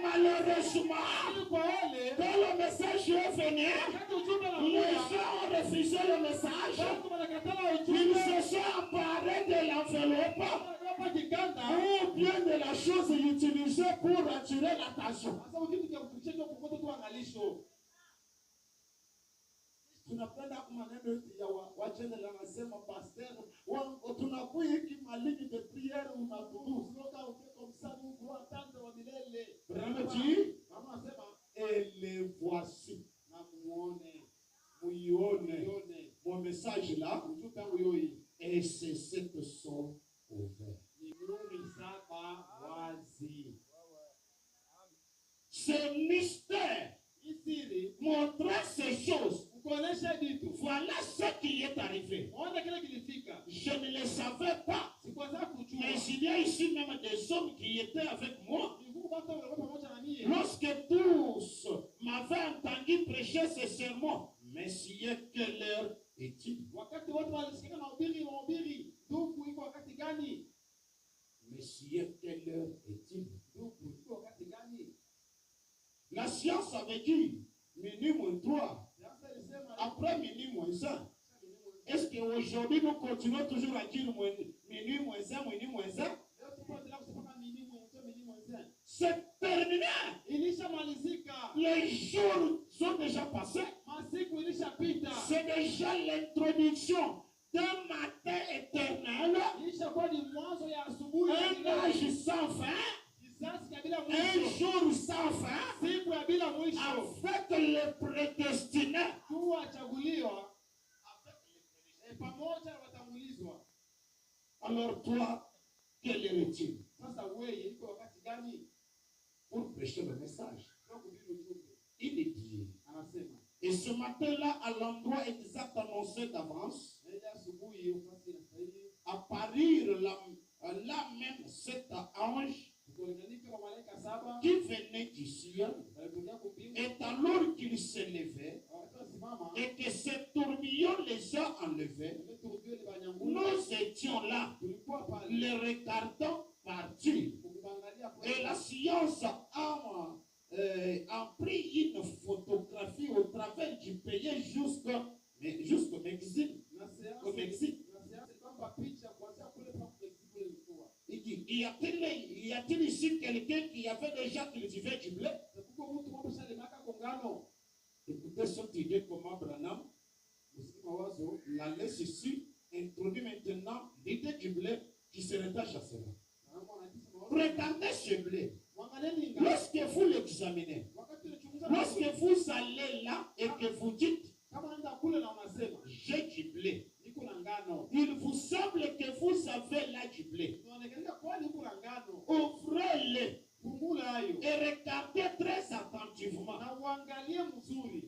malheureusement, quand le message est venu, les gens ont refusé le message. Ils se sont emparés de l'enveloppe ou bien de la chose utilisée pour attirer l'attention. Tunapenda kumaneno ya wachende la nasema pasteur tunakuwa hiki malini de prière unakudu comme ça nous doit attendre wa milele. Ramati mama sema et les voici na muone muione mon message là et c'est cette son ouvert. C'est mystère. Montrer ces choses. Voilà ce qui est arrivé. Je ne le savais pas. Mais il y a ici même des hommes qui étaient avec moi. Lorsque tous m'avaient entendu prêcher ce sermon, Messieurs, quelle heure est-il? Messieurs, quelle heure est-il? La science avait dit minuit moins 3. après minuit moins 1. Est-ce qu'aujourd'hui nous continuons toujours à dire minuit moins 1, minuit moins 1? C'est terminé. Les jours sont déjà passés. C'est déjà l'introduction d'un matin éternel. Un âge sans fin. Un jour sans fin. Avec les prédestinés. Alors toi, quel est-il? Pour prêcher le message. Il est dit. Et ce matin-là, à l'endroit exact annoncé d'avance, apparir là même cet ange qui venait du ciel, et alors qu'il s'élevait, et que ce tourbillon les a enlevés, nous étions là, les regardant partir. Et la science a pris une photographie au travers du pays jusqu'au Mexique. Au Mexique. Y a-t-il ici quelqu'un qui avait déjà cultivé du blé? Écoutez cette idée comment Branham la laisse ici, introduit maintenant l'idée du blé qui se rattache à cela. Regardez ce blé. Lorsque vous l'examinez, lorsque vous allez là et que vous dites j'ai du blé, il vous semble que vous avez là du blé. Ouvrez-le et regardez très attentivement.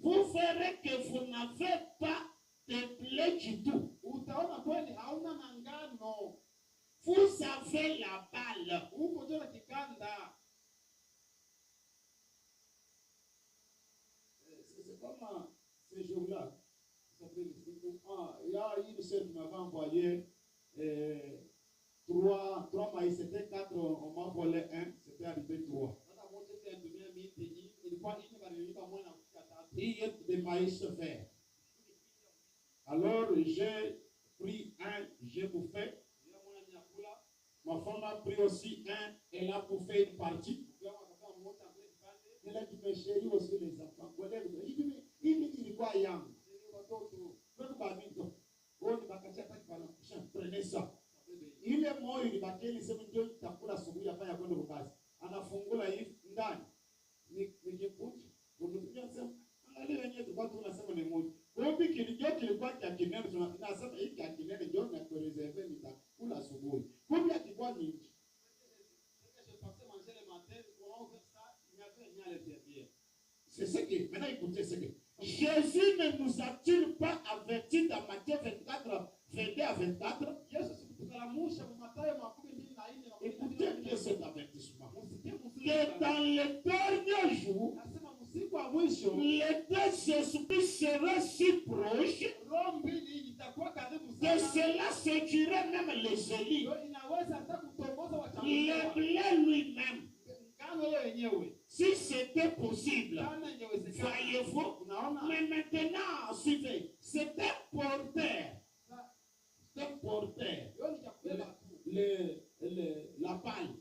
Vous verrez que vous n'avez pas de blé du tout. Vous avez la balle. C'est comme ces jours-là. Il y a une sœur qui m'avait envoyé 3 maïs, c'était 4, on m'a volé 1, c'était arrivé 3. Il y a des maïs verts. Alors j'ai pris 1, j'ai bouffé. Ma femme a pris aussi 1, elle a bouffé une partie. Elle a dit, mais chérie aussi les enfants. Il dit quoi, Yang? Prenez ça. Il est mort, il va qu'il s'est mis à la souris, il a pas de base. On a fondé la île, ndani. Nijekuti, unatupiaza. Angalia wenyewe tukao tunasema ni moja. Kwa hiyo kilikuwa cha kinene tunasema hiki cha kinene ndio na kureserve nitakula asubuhi. Kumbe kilikuwa ni c'est ce que, maintenant écoutez ce que Jésus ne nous a-t-il pas averti dans Matthieu 24, 22 à 24? Écoutez bien cet avertissement. Que dans les derniers jours, les deux esprits seraient si proches que cela séduirait même les élus. Le blé lui-même. Si c'était possible, voyez-vous, mais maintenant, suivez, c'est un porteur. C'est un porteur. La paille.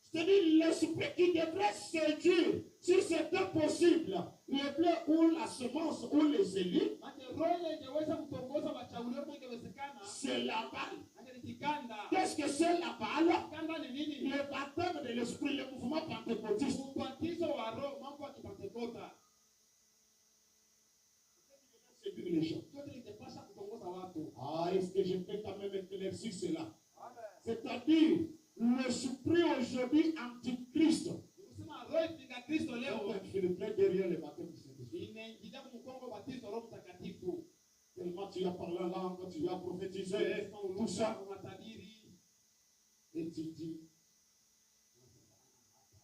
C'est-à-dire l'esprit qui devrait séduire, si c'était possible, le blé ou la semence ou les élus, c'est la balle. Qu'est-ce que c'est la balle? Le baptême de l'esprit, le mouvement pentecôtiste. Séduire les gens. Ah, est-ce que je peux quand même éclaircir cela? C'est-à-dire, l'esprit aujourd'hui antichrist. Je le plais derrière le baptême du Saint-Esprit. Tellement tu as parlé en langue, tu as prophétisé, tout ça. Et tu dis,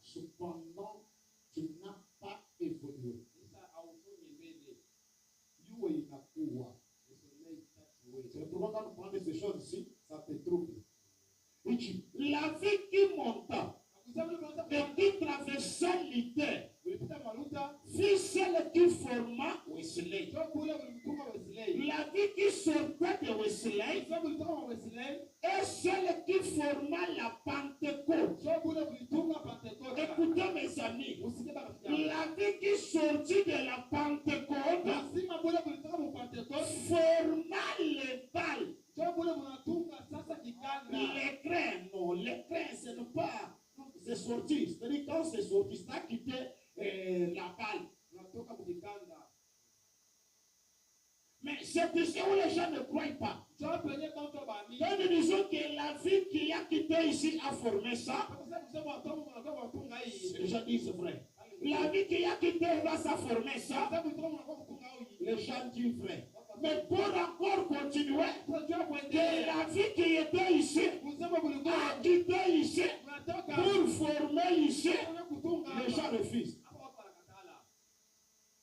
cependant, tu n'as pas évolué. C'est pourquoi quand on prend ces choses ici, ça te trouble. Et tu, la vie qui monta, et qui traversait l'idée, fut celle qui forma Wesley. Ndio kule ulimtuma Wesley. La vie qui sortait de Wesley Ndio ulituma Wesley. est celle qui forma la Pentecôte. Ndio kule ulituma Pentecoste. Écoutez mes amis, Usikie baba kijana. la vie qui sortit de la Pentecôte Lazima kule ulituma Pentecoste. forma les balles. Ndio kule unatunga sasa kikanda. Les crins, non, les crins, ce n'est pas. C'est sorti. C'est-à-dire quand c'est sorti, ça a quitté la balle. Unatoka mkikanda. Mais c'est ici où les gens ne croient pas. Ndio penye kaunta bani. Donc nous disons que la vie qui a quitté ici a formé ça. Kusema watoto wanatoka watunga hii. Les gens disent vrai. La vie qui a quitté là, ça a formé ça. Sababu mtoto wanakuwa kutunga hii. Les gens disent vrai. Mais pour encore continuer, Unajua que kuendelea. la vie qui était ici Kusema kulikuwa a quitté ici unatoka pour former ici, kuna kutunga les gens hapa. refusent. Hapo hapa nakatala.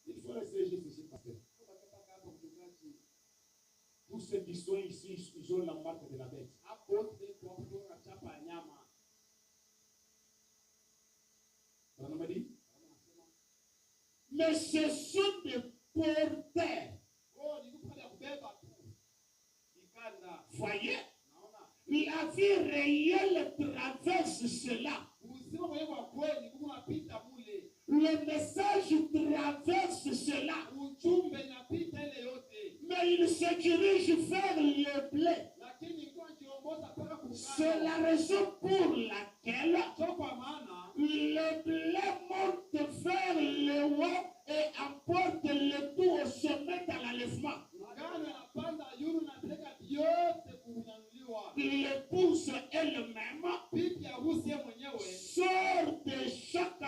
Il faut rester juste ici, pasteur. Tous ceux qui sont ici, ils ont la marque de la bête. Hapo wote kwa kutunga chapa ya nyama. On m'a dit. Mais ce sont des porteurs. Oh, ni kupanda kubeba tu. Kikanda. Voyez, Naona. la vie réelle traverse cela. Uzima mwenyewe wa kweli Mungu anapita mule. Le message traverse cela. Ujumbe inapita ile yote. Mais il se dirige vers le blé. Lakini kwa jiongoza mpaka C'est la kukanda. raison pour laquelle Sio kwa maana le blé monte vers le haut et emporte le tout au sommet dans l'enlèvement. ngano inapanda yulu na peleka yote kunyanyuliwa. L'épouse elle-même Bibi harusi yeye mwenyewe sort de chaque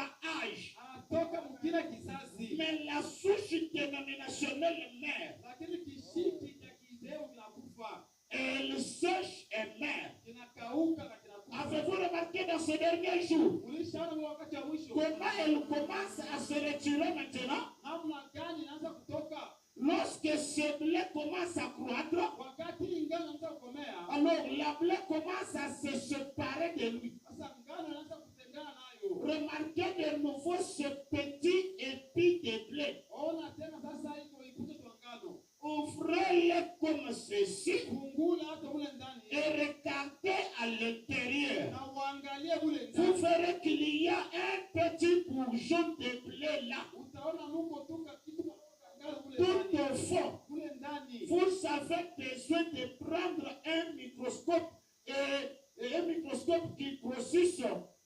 âge. anatoka mkila kizazi. Mais la souche dénominationnelle mère, Lakini kishiki cha kideu kinakufa. elle sèche et meurt. Kinakauka na kinakufa. Avez-vous remarqué dans ces derniers jours Ulishaona ule wakati wa mwisho comment elle commence à se retirer maintenant? namna gani inaanza kutoka? Lorsque ce blé commence à croître, Wakati ngano inaanza kukomea, alors la blé commence à se séparer de lui. sasa ngano inaanza kutengana nayo. Remarquez de nouveau ce petit épi de blé. Ona tena sasa iko ipute kwa ngano. Ouvrez-le comme ceci Fungula hata ule ndani et regardez à l'intérieur. na uangalie ule Vous ndani. verrez qu'il y a un petit bourgeon de blé là. Utaona Mungu tunga kitu kwa ngano ule Tout ndani. au fond, Ule ndani. vous avez besoin de prendre un microscope et un microscope qui grossisse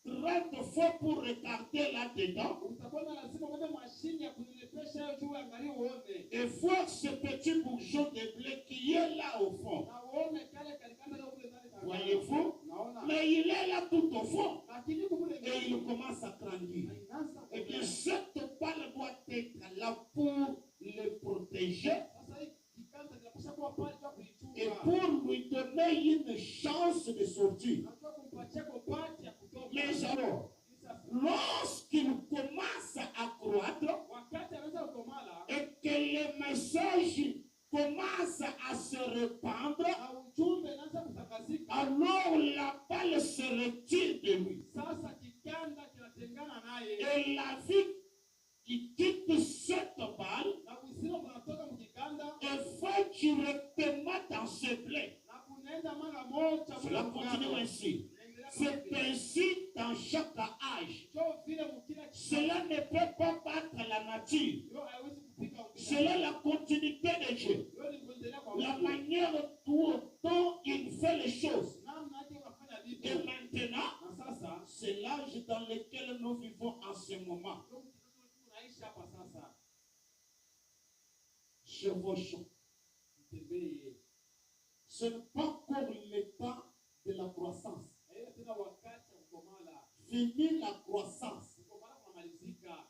30 fois pour regarder là-dedans Utakuwa na lazima uwe mashine ya kunilipesha hiyo juu angalie uone. et voir ce petit bourgeon de blé qui est là au fond. Na uone kale kalikanda ile ule ndani. Voyez-vous? Naona. Mais il est là tout au fond Lakini kule et il commence à grandir. inaanza Eh bien, cette balle doit être là pour le protéger sasa hii kikanda kinapaswa kuwa pale kwa et kuichunga. pour lui donner une chance de sortir. Nataka kumpatia kopati ya kutoka. Mais alors, Sasa lorsqu'il commence à croître wakati anaweza kukomala et que le message commence à se répandre, na ujumbe inaanza kutakasika, alors la balle se retire de lui. sasa kikanda kinatengana naye Et la vie qui quitte cette balle na uzima unatoka mkikanda et va directement dans ce blé. na kunaenda mara moja. Cela continue ainsi. C'est ainsi dans chaque âge. Sio vile mkila Cela ne peut pas battre la nature. Yo haiwezi kupika ukikanda. C'est la continuité de Dieu. Yo ni kuendelea kwa La Mungu. manière dont il fait les choses. Namna yake unafanya Et vitu. maintenant, Na sasa c'est l'âge dans lequel nous vivons en ce moment. ndio tunaishi hapa sasa. Chevauchons. Tembee. Ce n'est pas encore le temps de la croissance. Haina tena wakati wa kukomala. Fini la croissance. Kukomala kunamalizika.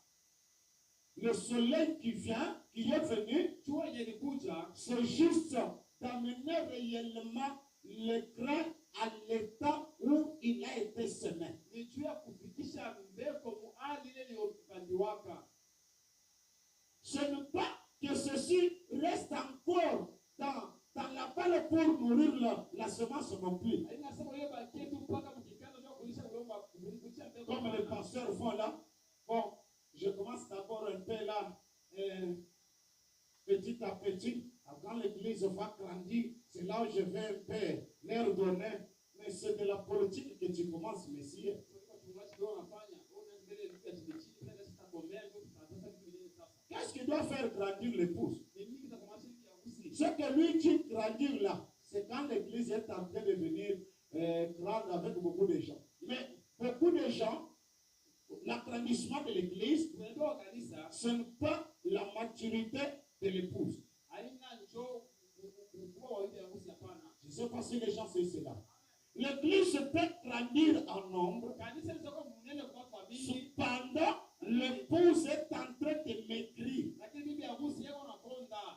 Le soleil qui vient, qui est venu, Jua yenye ilikuja c'est juste d'amener réellement le grain à l'état où il a été semé. ni juu ya kufikisha mbeko muali ile iliyopandiwaka. Ce n'est pas que ceci reste encore dans la balle pour nourrir la semence non plus. Haina sema hiyo bakie tu mpaka mkikanda ndio kulisha ulongo kulisha mbeko. Comme les pasteurs font là. Bon, je commence d'abord un peu là. Petit à petit, quand l'église va grandir, c'est là où je vais un peu leur donner. Mais c'est de la politique que tu commences, Messie. Qu'est-ce qui doit faire grandir l'épouse? Ce que lui dit grandir là, c'est quand l'église est en train de devenir grande avec beaucoup de gens. Mais beaucoup de gens, l'agrandissement de l'église, ce n'est pas la maturité de l'épouse. Je ne sais pas si les gens savent cela. L'église peut grandir en nombre. Cependant, l'épouse est en train de maigrir.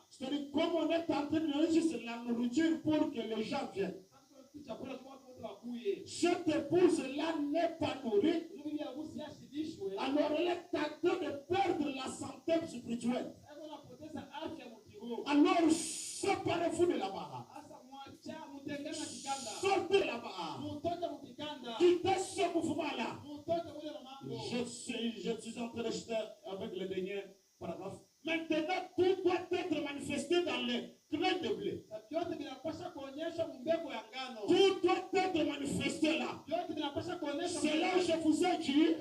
C'est-à-dire, comme on est en train de nourrir la nourriture pour que les gens viennent. Cette épouse-là n'est pas nourrie. Alors elle est en train de perdre la santé spirituelle. Alors séparez-vous de là-bas. Sortez là-bas. Quittez ce mouvement-là. Je suis en train de rester avec le dernier paragraphe. Maintenant, tout doit être manifesté dans les grains de blé. Tout doit être manifesté là. C'est là où je vous ai dit,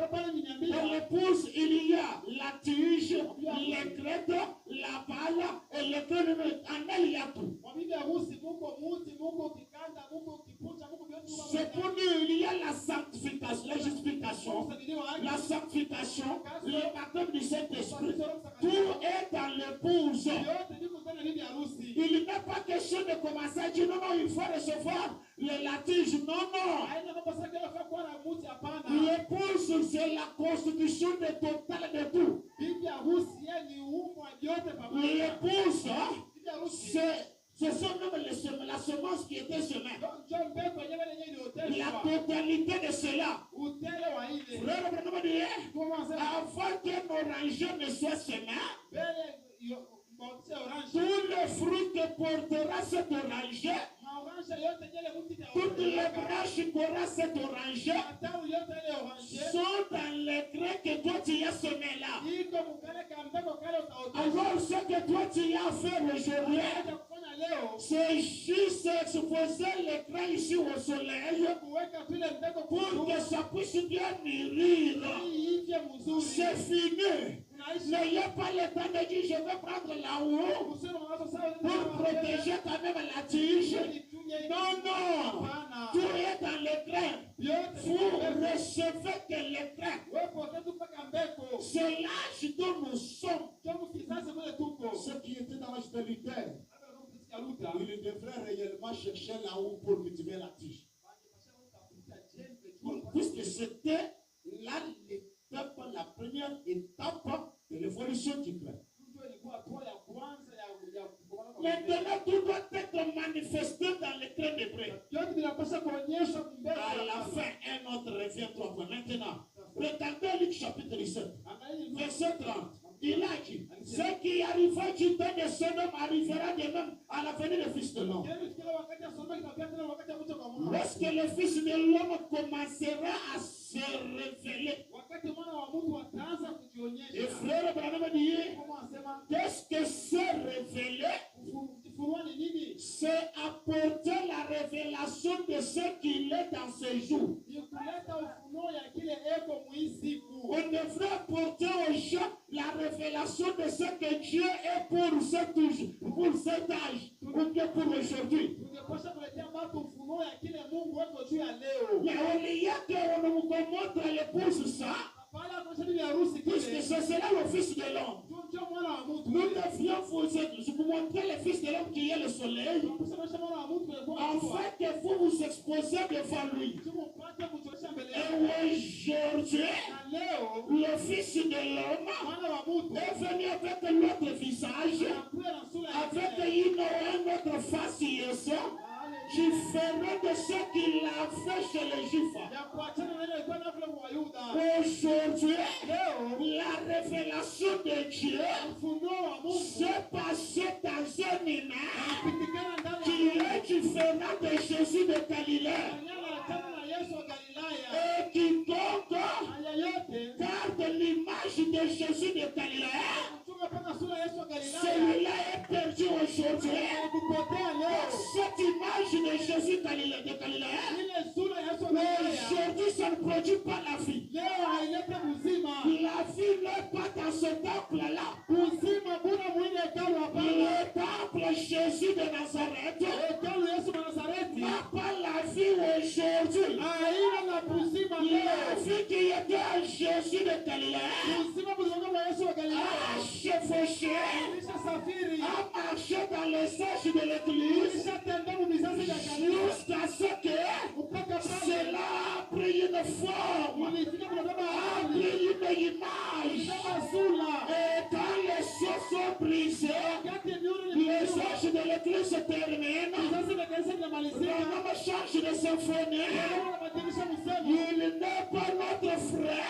dans l'épouse, il y a la tige, les crêtes, la balle et le grain. En elle, il y a tout. C'est pour nous, il y a la sanctification, la justification, la sanctification, le baptême du Saint-Esprit. Tout est dans l'épouse. Il n'est pas question de commencer à dire non, non, il faut recevoir la tige. Non, non. L'épouse, c'est la constitution de total de tout. L'épouse, ce sont même la semence qui était semée. La totalité de cela. Frère, avant qu'un oranger ne soit semé, tout le fruit que portera cet oranger, toutes les branches qu'aura cet oranger sont dans les grains que toi tu as semé là. Alors ce que toi tu as fait aujourd'hui, c'est juste exposer les grains ici au soleil pour que ça puisse bien mûrir. C'est fini. N'ayez pas le temps de dire je vais prendre là-haut pour protéger quand même la tige. Non, non. Tout est dans les grains. Vous recevez que les grains. C'est l'âge dont nous sommes. Ceux qui étaient dans l'âge de Luther, ils devraient réellement chercher là-haut pour cultiver la tige. Puisque c'était la première étape de l'évolution du grain. Maintenant, tout doit être manifesté dans les grains de blé. À la fin, un autre revient 3 points. Maintenant, regardez Luc chapitre 17, verset 30. Il a dit, ce qui arriva du temps de Sodome arrivera de même à la venue du Fils de l'homme. Lorsque le Fils de l'homme commencera à se révéler. Et frère Branham dit, qu'est-ce que c'est révéler? C'est apporter la révélation de ce qu'il est dans ce jour. On devrait apporter aux gens la révélation de ce que Dieu est pour cet âge, ou bien pour aujourd'hui. Mais au lieu qu'on nous montre l'épouse ça, puisque ce sera le Fils de l'homme. Nous devrions vous montrer le Fils de l'homme qui est le soleil, afin que vous vous exposez devant lui. Et aujourd'hui, le Fils de l'homme est venu avec l'autre visage, avec une autre faciès, différent de ce qu'il a fait chez les Juifs. Aujourd'hui, la révélation de Dieu s'est passée dans un humain qui est différent de Jésus de Galilée. Et quiconque garde l'image de Jésus de Galilée, celui-là est perdu n'est pas dans ce temple-là. Uzima buna mwili hekalu hapana. Le temple Jésus de Nazareth Hekalu Yesu wa Nazareti n'a pas la vie aujourd'hui. haina na uzima La leo. vie qui était à Jésus de Galilée Uzima buliongo wa Yesu wa a Galilaya chevauché, ulishasafiri, a marché dans les sages de l'église ulishatembea mumizazi ya kanisa jusqu'à ce que mpaka pale cela a pris une forme, ulifika kunabeba a hali pris une image. kama sura. Et quand les cieux sont brisés, Wakati miuri les ilipigwa, sages de l'église se terminent, vizazi vya kanisa vinamalizika, l'homme change de symphonie. Mungu anabadilisha msemo. Il n'est pas notre frère.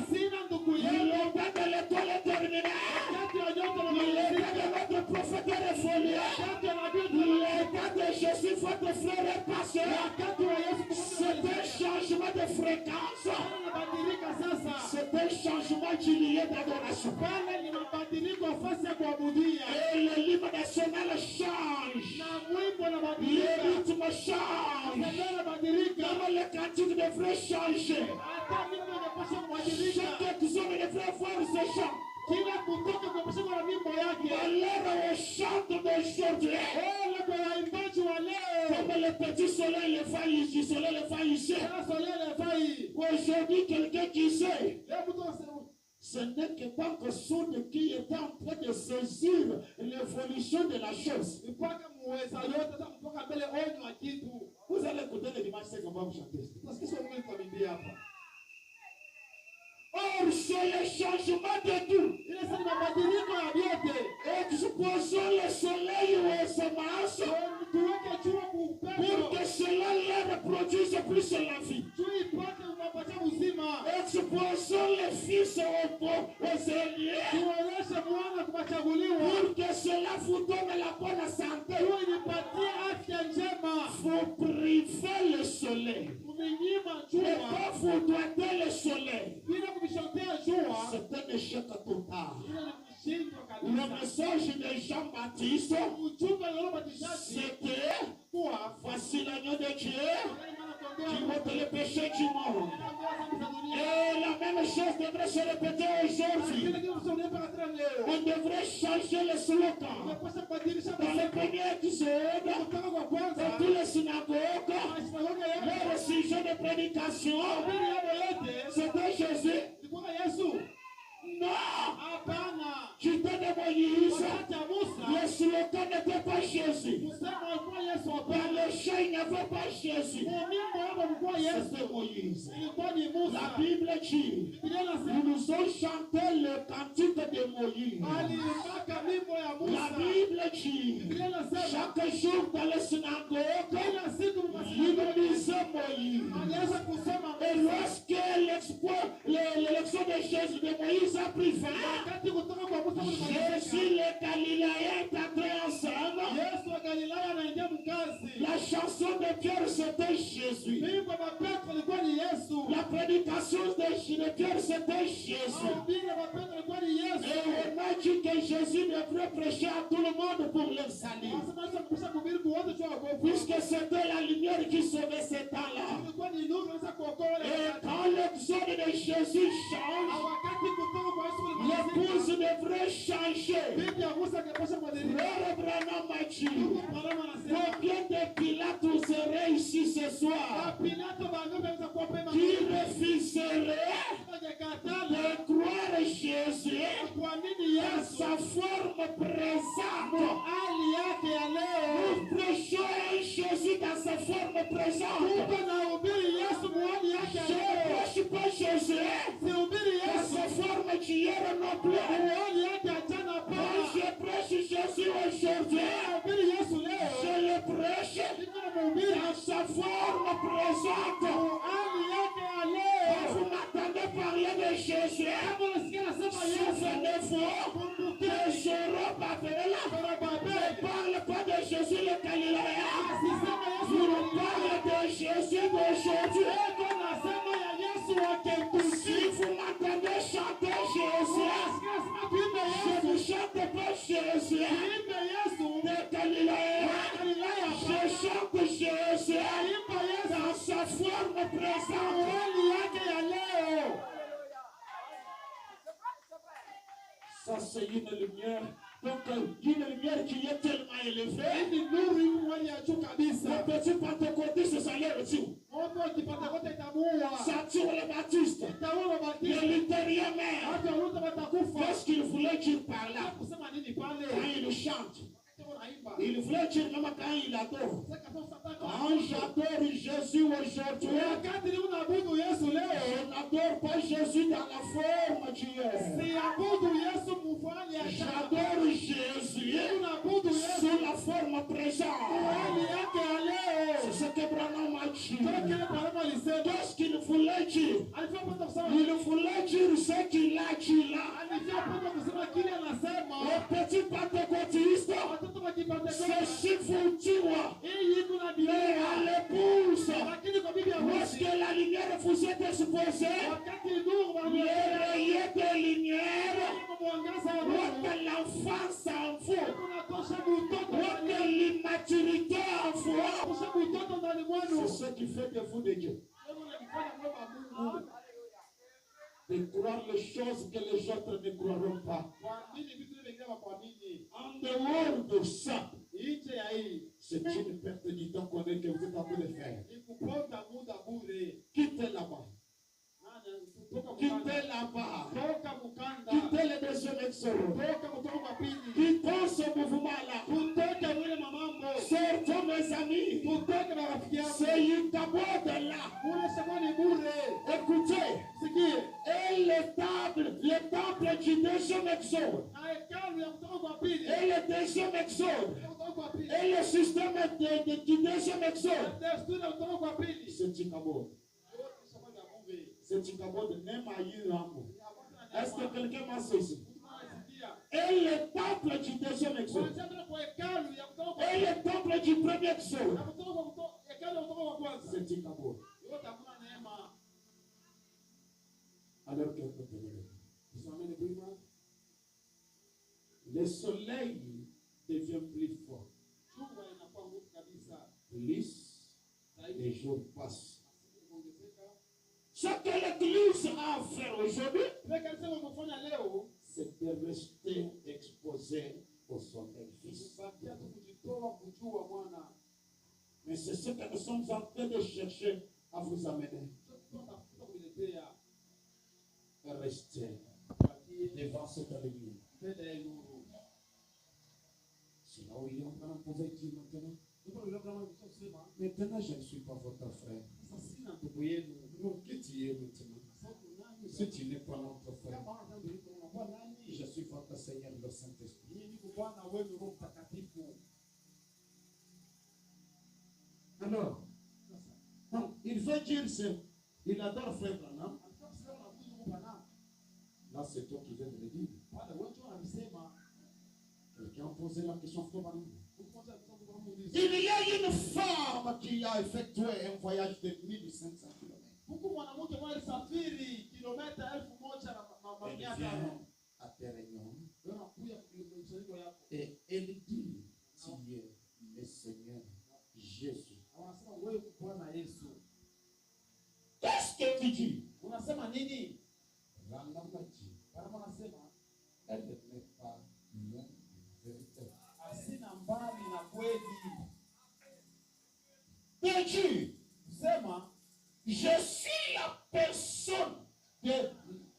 Sina ndugu Il yetu, est pas de l'étoile terminée. wakati wa nyota Il est unamalizika, pas de notre prophète révolu. wakati wa nabii Il unamalizika, est pas de Jésus, votre frère est passé. wakati wa Yesu C'est un changement de fréquence. unabadilika sasa. C'est un changement du lieu d'adoration. Pale ni mabadiliko fasi ya kuabudia, Et le livre national change. na mwimbo Le unabadilika, rythme change. mtandao unabadilika, Comme le cantique devrait changer. hata mimi nimepasha kubadilika. Chaque examen devrait voir ce chant. Kila kutoka kupasha kwa mimbo yake. Valeur au chant d'aujourd'hui. Ole kwa waimbaji wa leo, Comme le petit soleil le va ici, soleil le va ici. kama soleil lefai. Aujourd'hui, quelqu'un qui sait, Leo mtu anasema ce n'est que Banque Sud qui est en train de saisir l'évolution de la chose. mpaka muweza yote, hata mpaka mbele onyo wa kitu. Vous allez écouter les dimanches, c'est comment vous chantez. Nasikia sio mwili kwa Biblia hapa. Or, c'est le changement de tout. Ile sasa ni mabadiliko ya vyote. Exposons le soleil aux semences Tuweke jua pour kuupendo, que cela leur produise plus la vie. jua ipate unapatia uzima. Exposons les fils aux aînés Tuonyeshe mwana kumachaguliwa, pour que cela vous donne la bonne santé. jua inipatie afya njema. Vous privez le soleil. Kuminyima Et jua quand vous doitez le soleil, bila kuvishotea jua, c'est un échec total. ile ni mshindo Le kabisa. message de Jean-Baptiste, Ujumbe wa ubatishaji c'était kuwa voici l'agneau de Dieu qui Mungu ôte le péché du monde. anaongoza Et la même chose devrait se répéter aujourd'hui. kile kitu tunapaka tena leo. On devrait changer le slogan. Unapaswa kubadilisha Dans le masemo premier épisode, kutoka kwa kwanza dans toutes les synagogues, masinagogi yote leur sujet de prédication, mbili yao yote c'était Jésus. ilikuwa Yesu. Non, Hapana, du temps de Moïse, wakati wa Musa le slogan n'était pas Jésus. msemo ulikuwa Yesu. Dans Hapana, le chant, il n'y avait pas Jésus. muumimbo hapo ulikuwa Yesu, C'était Moïse. ilikuwa ni La Musa. Bible dit, Biblia inasema nous nous ont chanté le cantique de Moïse. aliimbaka mimbo ya La Musa. Bible dit, Biblia inasema chaque jour dans les synagogues, kila siku il masinagogi lisait Moïse. alianza kusoma Et Musa. lorsque l'élection de Jésus de Moïse a pris fin, Wakati kutoka kwa Musa kulimalizika, Jésus le Galiléen est entré ensemble. Yesu wa Galilaya anaingia mkazi. La chanson de Pierre, c'était Jésus. Mimbo ya Petro ilikuwa ni Yesu. La prédication de Pierre, c'était Jésus. Mahubiri ya Petro ilikuwa ni Yesu. Et on a dit que Jésus devrait prêcher à tout le monde pour le salut. Anasema Yesu anapaswa kuhubiri kwa wote juu ya wokovu. Puisque c'était la lumière qui sauvait ces temps-là. Ilikuwa ni nuru inaweza kuokoa wale Et wakati. quand l'exode de Jésus Na change, wakati kutoka kwa Yesu l'épouse kulimalizika, devrait changer. bibi ya Musa angepaswa kubadilika. Frère Branham a dit, Branham anasema, combien de Pilates vous serez ici ce na soir Pilato bangapi anaweza kuwa pema qui refuserait hajakataa de croire Jésus kuamini dans Yesu sa forme présente. hali yake ya leo. Nous prêchons un Jésus dans sa forme présente. Uko na hubiri Yesu muhali yake ya Je ne leo. prêche pas Jésus Sihubiri dans Yesu sa forme d'hier non plus. muhali yake ya jana, Quand hapana. je prêche Jésus aujourd'hui, Hubiri Yesu leo. je le prêche Niko na mhubiri dans sa forme présente. hali yake ya Quand leo. vous m'entendez parler de Jésus, Kama unasikia nasema Yesu, souvenez-vous que Zorobabel ne parle pas de Jésus le Galiléen. asisema Yesu Il wa parle de Jésus d'aujourd'hui. Eko nasema ya Yesu wa Kentucky. Si vous m'entendez chanter Jésus, Unasikia nasema tuimbe je Yesu. ne chante pas Jésus Tuimbe Yesu. de Galiléen. Galilaya Je hapana. chante Jésus Tuimbe Yesu dans sa forme présente. hali yake ya leo. Ça, c'est une lumière. Donc, une lumière qui est tellement élevée. Hii ni nuru iko mwali ya juu kabisa. Le petit pentecôtiste s'allait au-dessus. Watu wa Kipentekoste itamuua. Ça tue les baptistes. Itaua Les Wabatisti. luthériens même. Hata wote watakufa. Qu'est-ce qu'il voulait dire par là? Kusema nini pale? Quand il chante. Wakati wanaimba. Il voulait dire même quand il adore. Sasa kama sataka. Quand j'adore Jésus aujourd'hui, Wakati unaabudu Yesu je leo. n'adore pas Jésus dans la forme qui est. Siabudu Yesu mfanye ashaka. J'adore Jésus Unaabudu Yesu sous la forme présente. hali yake ya leo. C'est ce que Branham a dit. Kile Branham alisema. Qu'est-ce qu'il voulait dire? Alipopata kusema. Il voulait dire ce qu'il a dit là. Alipopata kusema kile anasema. Les petits pentecôtistes, Watoto wa Kipentekoste. ceci vous dit, Hii iko na mais Biblia. à l'épouse, Lakini kwa Biblia lorsque la lumière vous est exposée, wakati nuru les rayons de lumière, mwangaza wa votre l'enfant s'en fout, unatosha mtoto votre l'immaturité en vous. unatosha mtoto ndani mwenu. C'est ce qui fait que vous de Dieu. Mungu anakufanya mwema Mungu. De croire les choses que les autres ne croiront pas. Kuamini vitu vingine kuamini. En dehors de ça, Nje ya hii c'est une perte du temps qu'on est que vous êtes en train de faire. ni kupota muda bure. Quittez là-bas. Toka Quittez mkanda. là-bas. Toka mkanda. Quittez le deuxième exode. Toka kutoka kwa pili. Quittons ce mouvement-là. Kutoka mwile mamambo. Sortons mes amis. Kutoka na rafiki yako. C'est une d'abord de là. Kule shamani bure. Écoutez. Sikie. Et le temple du deuxième exode. Na hekalu ya kutoka kwa pili. Et le deuxième exode. Kutoka kwa pili. Et le système du deuxième exode. Desturi ya kutoka kwa pili. C'est Ticabod. Yote shamani ya bure. C'est Ticabod. Même à Yirambo. Est-ce que quelqu'un m'a saisi? Unasikia? Et le temple du deuxième exode. Kuanzia tena kwa hekalu ya kutoka kwa Et le temple du premier exode. na kutoka kwa hekalu ya kutoka kwa kwanza. C'est Ticabod. Yote hakuna neema. Alors que Tusameni bwima. le soleil devient plus fort. Jua inakuwa nguvu kabisa. Plus Zaidi les jours passent. kuongezeka. Ce que l'Église a à faire aujourd'hui, Kile kanisa wamefanya leo c'est de rester exposé au soleil fils. kubakia tu kujitoa kujua Bwana. Mais c'est ce que nous sommes en train de chercher à vous amener. Tunatafuta kuiletea Restez devant cette lumière. mbele ya nuru. C'est là où il est en train de poser dire maintenant. Ndipo ndio kama kusema Maintenant, je ne suis pas votre frère. sasa sina ndugu yenu. Donc, qui tu es maintenant? Sasa nani? Si tu n'es pas notre frère, Kama hata ndio unakuwa nani? je suis votre Seigneur, le Saint-Esprit. Yeye ni Bwana wenu Roho Mtakatifu. Alors, Sasa donc, il veut dire, il adore frère Branham. atakasema na Mungu Bwana. Là, c'est toi qui viens de le dire. Wale wote wanasema Quelqu'un a posé la question frère Branham. ukipata mtoto kama muulize. Il y a une femme qui a effectué un voyage de 1500 km. Huku mwanamke mmoja alisafiri kilomita 1000 na Elle mamia vient tano. à tes réunions Wewe unakuja mkusanyiko yako. et elle dit, tu es le Seigneur Jésus. Wanasema wewe Bwana Yesu. Qu'est-ce que tu dis? Unasema nini? Branham a dit, Kama unasema elle n'est pas loin de la vérité. asina mbali na kweli. Peux-tu? Sema Je suis la personne de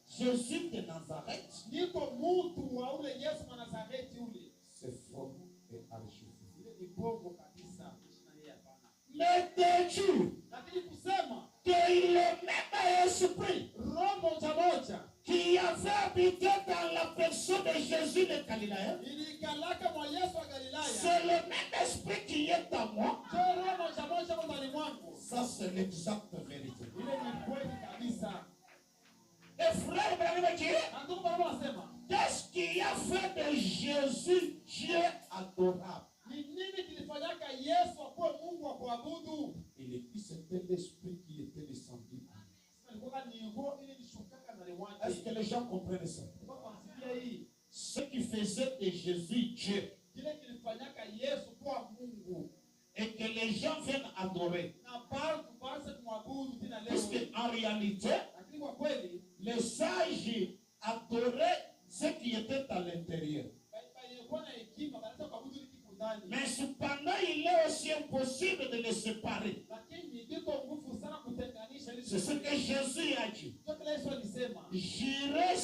Jésus de Nazareth. niko mtu wa ule Yesu wa Nazareti ule. C'est faux et archi faux. Ile ni bongo kabisa. Na yeye hapana. Mais peux-tu Lakini kusema que le même esprit roho moja qui avait habité dans la personne de Jésus de Galilée, ilikalaka mwa Yesu wa Galilaya. c'est le même esprit qui est en moi. Roho moja kwa ndani mwangu. Ça, c'est l'exacte vérité. Ile ni kweli kabisa. Et frère Branham dit, Na ndugu baba anasema qu'est-ce qui a fait de Jésus Dieu adorable? ni nini kilifanyaka Yesu akuwe Mungu wa kuabudu? Il est dit, c'était l'esprit qui était descendu. Alikuwa ni roho ile ilishukaka ndani mwake. Est-ce que les gens comprennent ça? Kwa kusikia hii Ce qui faisait de Jésus Dieu kile kilifanyaka Yesu kuwa Mungu et que les gens viennent adorer. na bado tuanze kumwabudu tena leo. Parce qu'en réalité, Lakini kwa kweli les sages adoraient ce qui était à l'intérieur. Mais cependant, il est aussi impossible de les séparer. C'est ce que Jésus a dit. J'irai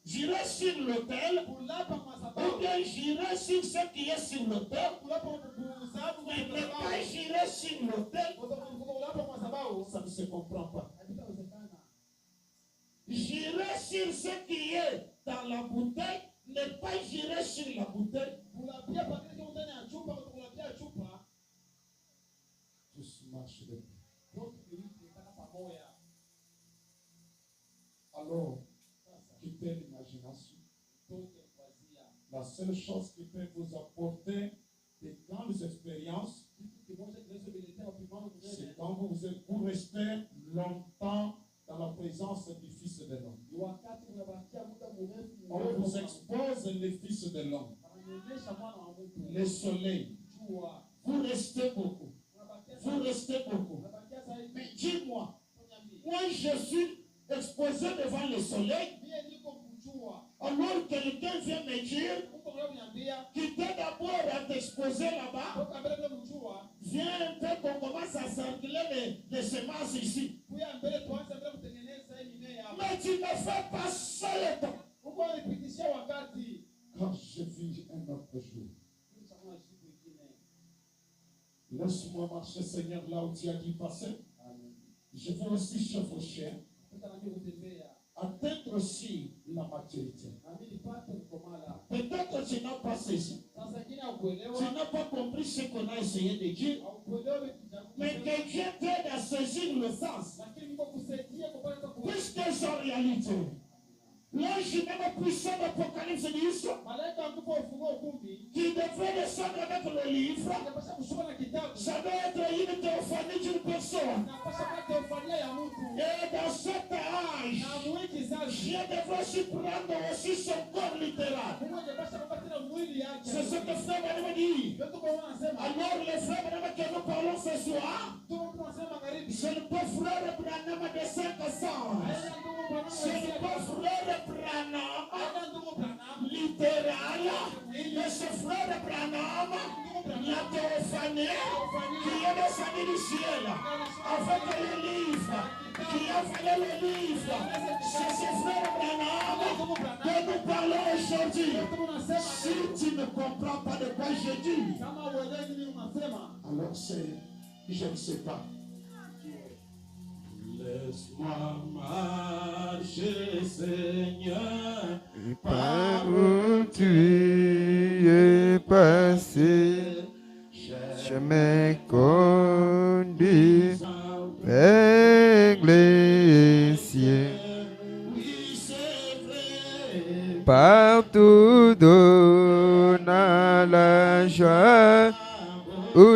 j'irai sur l'autel, ou bien j'irai sur ce qui est sur l'autel, mais pas j'irai sur l'autel, ça ne se comprend pas. J'irai sur ce qui est dans la bouteille, mais pas j'irai sur la bouteille. Tous marchent de paix. Alors, quittez l'imagination. La seule chose qui peut vous apporter des grandes expériences, c'est quand vous restez longtemps dans la présence du Fils de l'homme. On vous expose le Fils de l'homme, le soleil. Vous restez beaucoup. Vous restez beaucoup. Mais dis-moi, moi je suis exposé devant le soleil. Alors quelqu'un vient me dire, quittez d'abord à t'exposer là-bas. Viens un peu qu'on commence à circuler les semences ici. Mais tu ne fais pas ça le temps. Quand je vis un autre jour, laisse-moi marcher, Seigneur, là où tu as dit passer. Je veux aussi chevaucher, atteindre aussi la maturité. Peut-être tu n'as pas saisi. Tu n'as pas compris ce qu'on a essayé de dire. Mais que Dieu t'aide à saisir le sens. Puisque c'est en réalité. L'ange même puissant d'Apocalypse 10 qui devait descendre avec le livre, ça doit être une théophanie d'une personne. Et dans cet âge, Dieu devrait aussi prendre aussi son corps littéral. C'est ce que frère Branham dit. Alors les frères Branham que nous parlons ce soir, ce n'est pas frère Branham de 5 ans. Ce n'est pas frère Branham littéral, mais ce frère Branham, la théophanie qui est descendu du ciel avec le livre, qui a fait le livre. C'est ce frère Branham que nous parlons aujourd'hui. Si tu ne comprends pas de quoi je dis, alors c'est, je ne sais pas. Laisse-moi marcher, Seigneur, Par où tu es passé, je me connais.